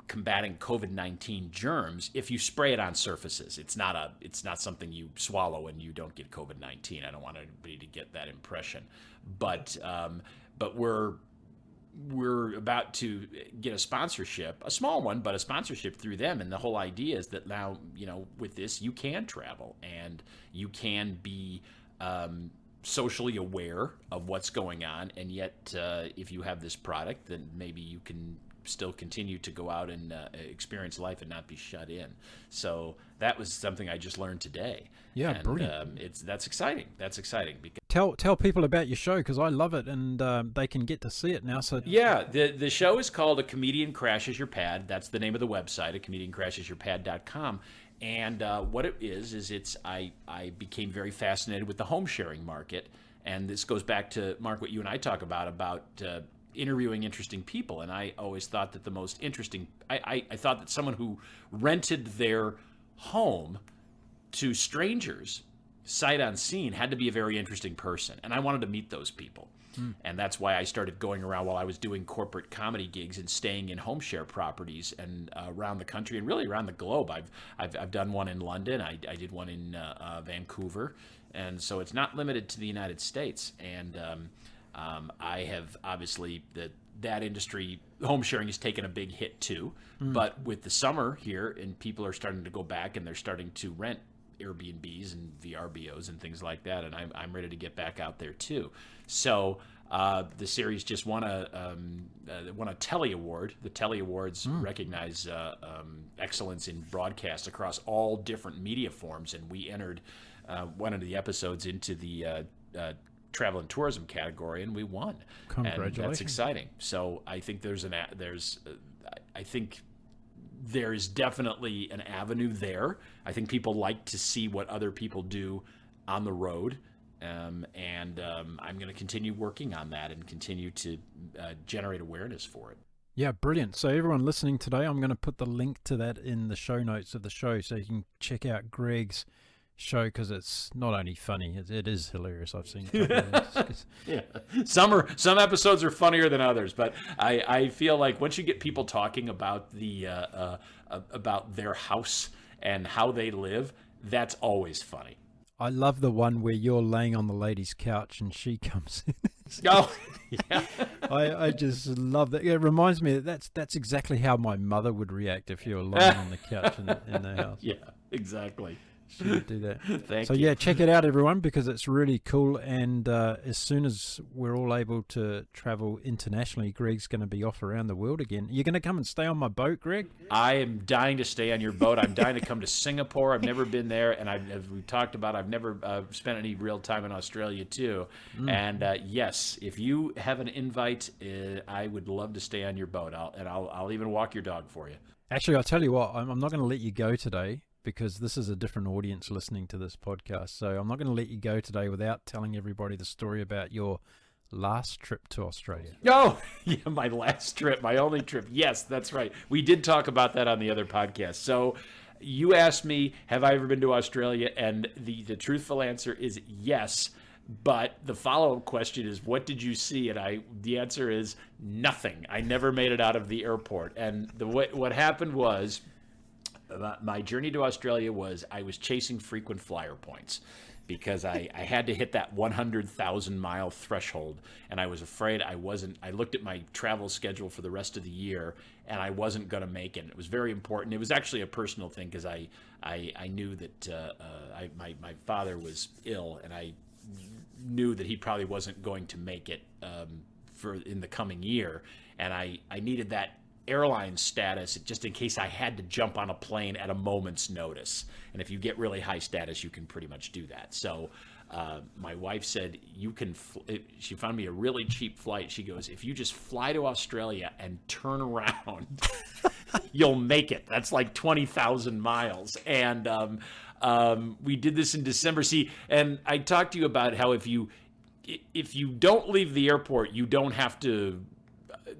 combating COVID-19 germs if you spray it on surfaces. It's not something you swallow and you don't get COVID-19. I don't want anybody to get that impression. But we're about to get a sponsorship, a small one, but a sponsorship through them. And the whole idea is that now, with this, you can travel and you can be socially aware of what's going on, and yet if you have this product, then maybe you can still continue to go out and experience life and not be shut in. So that was something I just learned today. Yeah, and, brilliant. That's exciting. That's exciting. Because tell people about your show, because I love it, and they can get to see it now. So yeah, the show is called A Comedian Crashes Your Pad. That's the name of the website, acomediancrashesyourpad.com. And what it is I became very fascinated with the home sharing market. And this goes back to, Mark, what you and I talk about interviewing interesting people. And I always thought that the most interesting, I thought that someone who rented their home to strangers, sight unseen, had to be a very interesting person. And I wanted to meet those people. And that's why I started going around while I was doing corporate comedy gigs and staying in home share properties and around the country and really around the globe. I've done one in London. I did one in Vancouver. And so it's not limited to the United States. And I have obviously that industry, home sharing, has taken a big hit too. But with the summer here, and people are starting to go back and they're starting to rent Airbnbs and VRBOs and things like that, and I'm ready to get back out there too. So the series just won a Telly Award. The Telly Awards recognize excellence in broadcast across all different media forms, and we entered one of the episodes into the travel and tourism category, and we won. Congratulations! And that's exciting. So I think I think there is definitely an avenue there. I think people like to see what other people do on the road. And I'm going to continue working on that and continue to generate awareness for it. Yeah, brilliant. So everyone listening today, I'm going to put the link to that in the show notes of the show so you can check out Greg's show, because it's not only funny, it is hilarious. I've seen a couple of yeah. Some episodes are funnier than others, but I feel like once you get people talking about about their house and how they live, that's always funny. I love the one where you're laying on the lady's couch and she comes in. Oh, yeah. I just love that. It reminds me that's exactly how my mother would react if you were lying on the couch in the house. Yeah, exactly. She would do that. Thank you. So yeah, check it out, everyone, because it's really cool. And as soon as we're all able to travel internationally, Greg's going to be off around the world again. You're going to come and stay on my boat, Greg? I am dying to stay on your boat. I'm dying to come to Singapore. I've never been there, and as we talked about, I've never spent any real time in Australia too. And yes, if you have an invite, I would love to stay on your boat. I'll even walk your dog for you. Actually, I'll tell you what, I'm not going to let you go today, because this is a different audience listening to this podcast. So I'm not going to let you go today without telling everybody the story about your last trip to Australia. Oh, yeah, my last trip, my only trip. Yes, that's right. We did talk about that on the other podcast. So you asked me, have I ever been to Australia? And the truthful answer is yes. But the follow-up question is, what did you see? And the answer is nothing. I never made it out of the airport. And what happened was, my journey to Australia was I was chasing frequent flyer points because I had to hit that 100,000 mile threshold, and I was afraid I looked at my travel schedule for the rest of the year, and I wasn't going to make it. It was very important. It was actually a personal thing because I knew that my father was ill, and I knew that he probably wasn't going to make it in the coming year, and I needed that airline status just in case I had to jump on a plane at a moment's notice. And if you get really high status, you can pretty much do that. So my wife said, she found me a really cheap flight. She goes, if you just fly to Australia and turn around, you'll make it. That's like 20,000 miles. And we did this in December. See, and I talked to you about how if you don't leave the airport, you don't have to,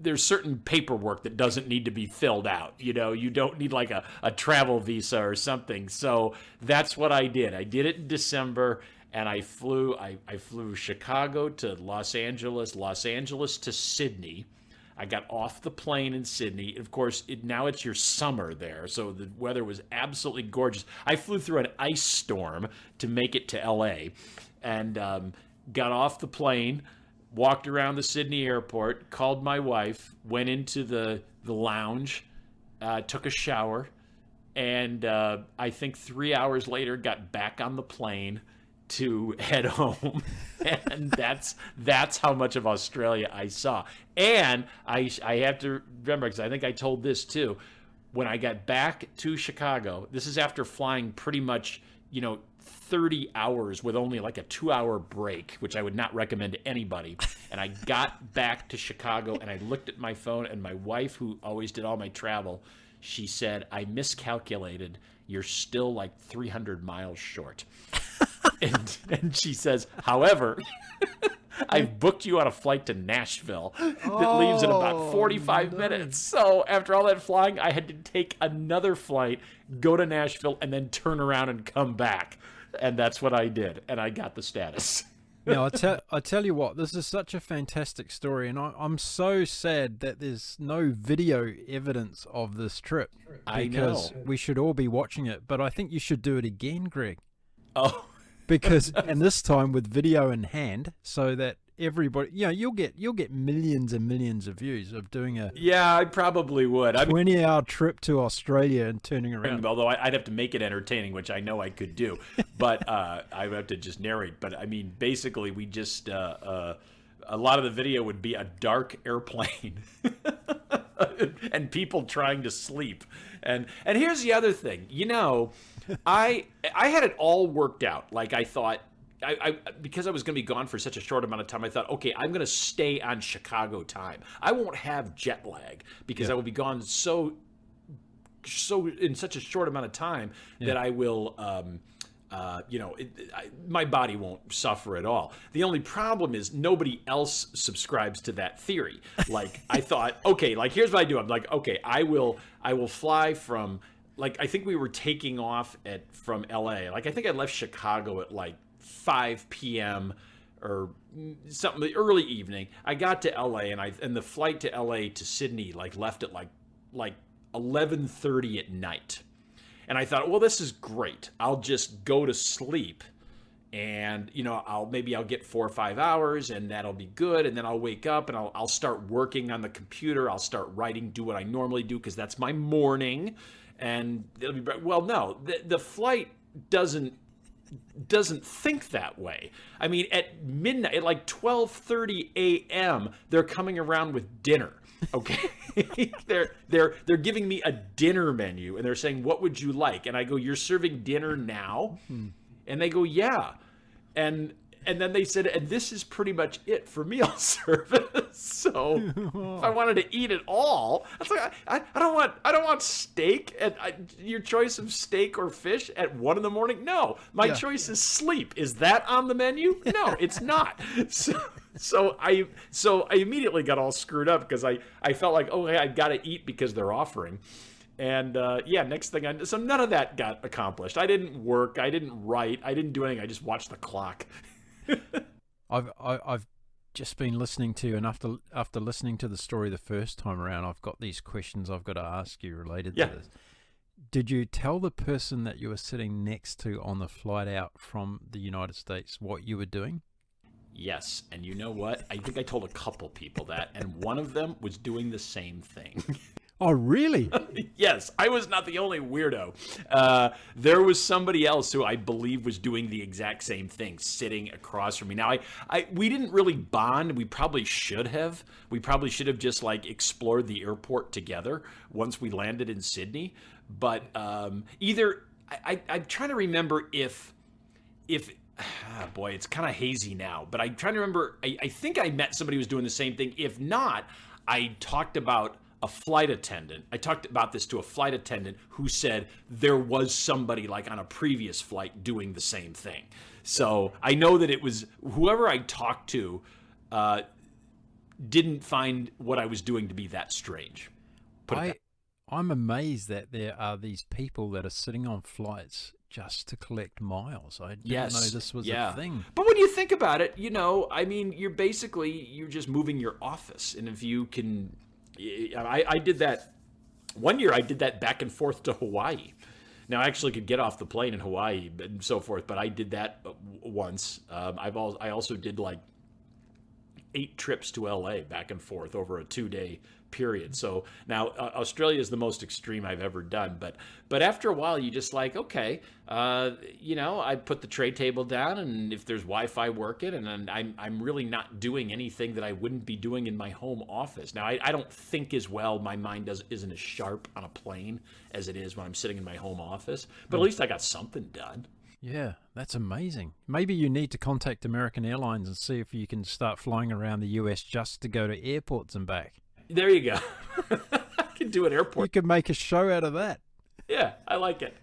there's certain paperwork that doesn't need to be filled out. You don't need like a travel visa or something. So that's what I did. I did it in December, and I flew Chicago to Los Angeles to Sydney. I got off the plane in Sydney. Of course, now it's your summer there, so the weather was absolutely gorgeous. I flew through an ice storm to make it to LA, and got off the plane, walked around the Sydney airport, called my wife, went into the lounge, took a shower, and I think 3 hours later got back on the plane to head home. And that's how much of Australia I saw. And I have to remember, because I think I told this too, when I got back to Chicago, this is after flying pretty much, 30 hours with only like a 2-hour break, which I would not recommend to anybody. And I got back to Chicago and I looked at my phone, and my wife, who always did all my travel, she said, "I miscalculated. You're still like 300 miles short." And she says, "However, I've booked you on a flight to Nashville that leaves in about 45 minutes. So after all that flying, I had to take another flight, go to Nashville, and then turn around and come back." And that's what I did, and I got the status. Now, I tell you what, this is such a fantastic story, and I'm so sad that there's no video evidence of this trip. Because we should all be watching it, but I think you should do it again, Greg. Oh. Because, and this time with video in hand, so that everybody, you'll get millions and millions of views of doing a I probably would. 20-hour trip to Australia and turning around. Although I'd have to make it entertaining, which I know I could do, but I would have to just narrate. But I mean, basically, we just a lot of the video would be a dark airplane and people trying to sleep. And here's the other thing, I had it all worked out. Like I thought, I because I was going to be gone for such a short amount of time, I thought, okay, I'm going to stay on Chicago time. I won't have jet lag because I will be gone so in such a short amount of time that I will, my body won't suffer at all. The only problem is nobody else subscribes to that theory. Like I thought, okay, like here's what I do. I'm like, okay, I will fly from, like, I think we were taking off from LA. Like I think I left Chicago at like 5 p.m. or something, early evening. I got to LA, and the flight to LA to Sydney left at like 11:30 at night. And I thought, well, this is great. I'll just go to sleep, and I'll get 4 or 5 hours, and that'll be good. And then I'll wake up and I'll start working on the computer. I'll start writing, do what I normally do, because that's my morning, and it'll be well. No, the flight doesn't think that way. I mean, at midnight, at like 12:30 a.m., they're coming around with dinner. Okay, they're giving me a dinner menu, and they're saying, "What would you like?" And I go, "You're serving dinner now?" And they go, "Yeah." And then they said, "And this is pretty much it for meal service." So if I wanted to eat it all, I was like, I don't want steak. And your choice of steak or fish at 1 a.m? No, my choice is sleep. Is that on the menu? No, it's not. So I immediately got all screwed up because I felt like, oh, hey, I've got to eat because they're offering. And next thing so none of that got accomplished. I didn't work. I didn't write. I didn't do anything. I just watched the clock. I've just been listening to you, and after listening to the story the first time around, I've got these questions I've got to ask you related to this. Did you tell the person that you were sitting next to on the flight out from the United States what you were doing? Yes, and you know what? I think I told a couple people that, and one of them was doing the same thing. Oh, really? Yes, I was not the only weirdo. There was somebody else who I believe was doing the exact same thing, sitting across from me. Now, we didn't really bond. We probably should have. We probably should have just explored the airport together once we landed in Sydney. But I'm trying to remember if boy, it's kind of hazy now. But I'm trying to remember. I think I met somebody who was doing the same thing. If not, I talked about a flight attendant. I talked about this to a flight attendant who said there was somebody on a previous flight doing the same thing. So I know that it was whoever I talked to didn't find what I was doing to be that strange. I'm amazed that there are these people that are sitting on flights just to collect miles. I didn't know this was a thing. But when you think about it, I mean, you're just moving your office. And if you can, I did that one year. I did that back and forth to Hawaii. Now I actually could get off the plane in Hawaii and so forth, but I did that once. I also did 8 trips to LA back and forth over a 2-day period. So now Australia is the most extreme I've ever done, but after a while you just like, okay, I put the tray table down, and if there's Wi-Fi working, and I'm really not doing anything that I wouldn't be doing in my home office. Now I don't think as well, my mind isn't as sharp on a plane as it is when I'm sitting in my home office, but at least I got something done. Yeah, that's amazing. Maybe you need to contact American Airlines and see if you can start flying around the US just to go to airports and back. There you go. I can do an airport. You could make a show out of that. Yeah, I like it.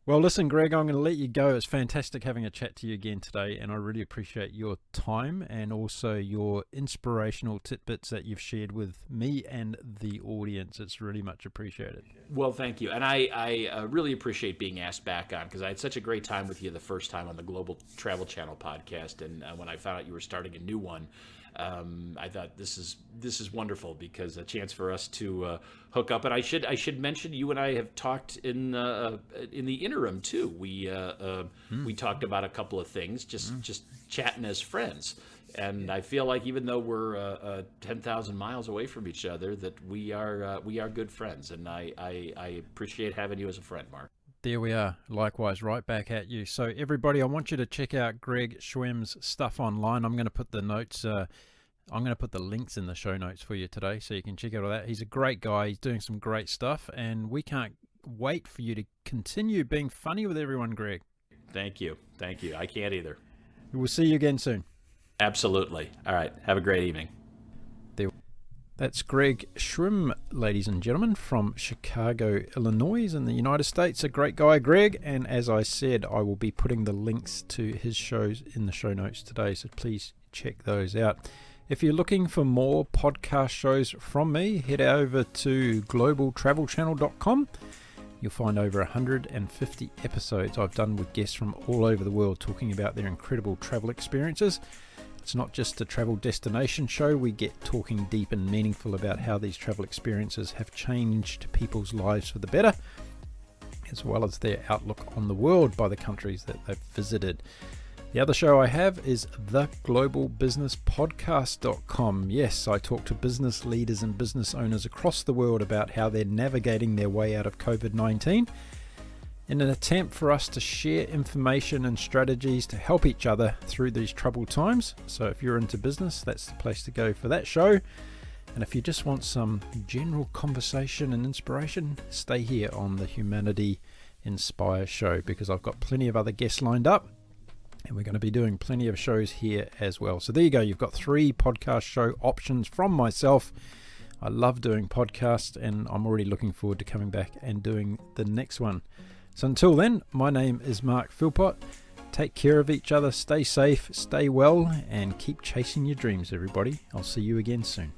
Well, listen, Greg, I'm going to let you go. It's fantastic having a chat to you again today, and I really appreciate your time and also your inspirational tidbits that you've shared with me and the audience. It's really much appreciated. Well, thank you. And I really appreciate being asked back on, because I had such a great time with you the first time on the Global Travel Channel podcast, and when I found out you were starting a new one, I thought this is wonderful, because a chance for us to hook up. And I should mention, you and I have talked in the interim too. We talked about a couple of things, just chatting as friends. And I feel like even though we're 10,000 miles away from each other, that we are good friends. And I appreciate having you as a friend, Mark. There we are. Likewise, right back at you. So everybody, I want you to check out Greg Schwem's stuff online. I'm going to put the notes, I'm going to put the links in the show notes for you today, so you can check out all that. He's a great guy. He's doing some great stuff, and we can't wait for you to continue being funny with everyone, Greg. Thank you. Thank you. I can't either. We'll see you again soon. Absolutely. All right. Have a great evening. That's Greg Schwem, ladies and gentlemen, from Chicago, Illinois in the United States. A great guy, Greg. And as I said, I will be putting the links to his shows in the show notes today, so please check those out. If you're looking for more podcast shows from me, head over to globaltravelchannel.com. You'll find over 150 episodes I've done with guests from all over the world talking about their incredible travel experiences. It's not just a travel destination show. We get talking deep and meaningful about how these travel experiences have changed people's lives for the better, as well as their outlook on the world by the countries that they've visited. The other show I have is theglobalbusinesspodcast.com. Yes, I talk to business leaders and business owners across the world about how they're navigating their way out of COVID-19 in an attempt for us to share information and strategies to help each other through these troubled times. So if you're into business, that's the place to go for that show. And if you just want some general conversation and inspiration, stay here on the Humanity Inspire show, because I've got plenty of other guests lined up, and we're going to be doing plenty of shows here as well. So there you go. You've got 3 podcast show options from myself. I love doing podcasts, and I'm already looking forward to coming back and doing the next one. So until then, my name is Mark Philpott. Take care of each other, stay safe, stay well, and keep chasing your dreams, everybody. I'll see you again soon.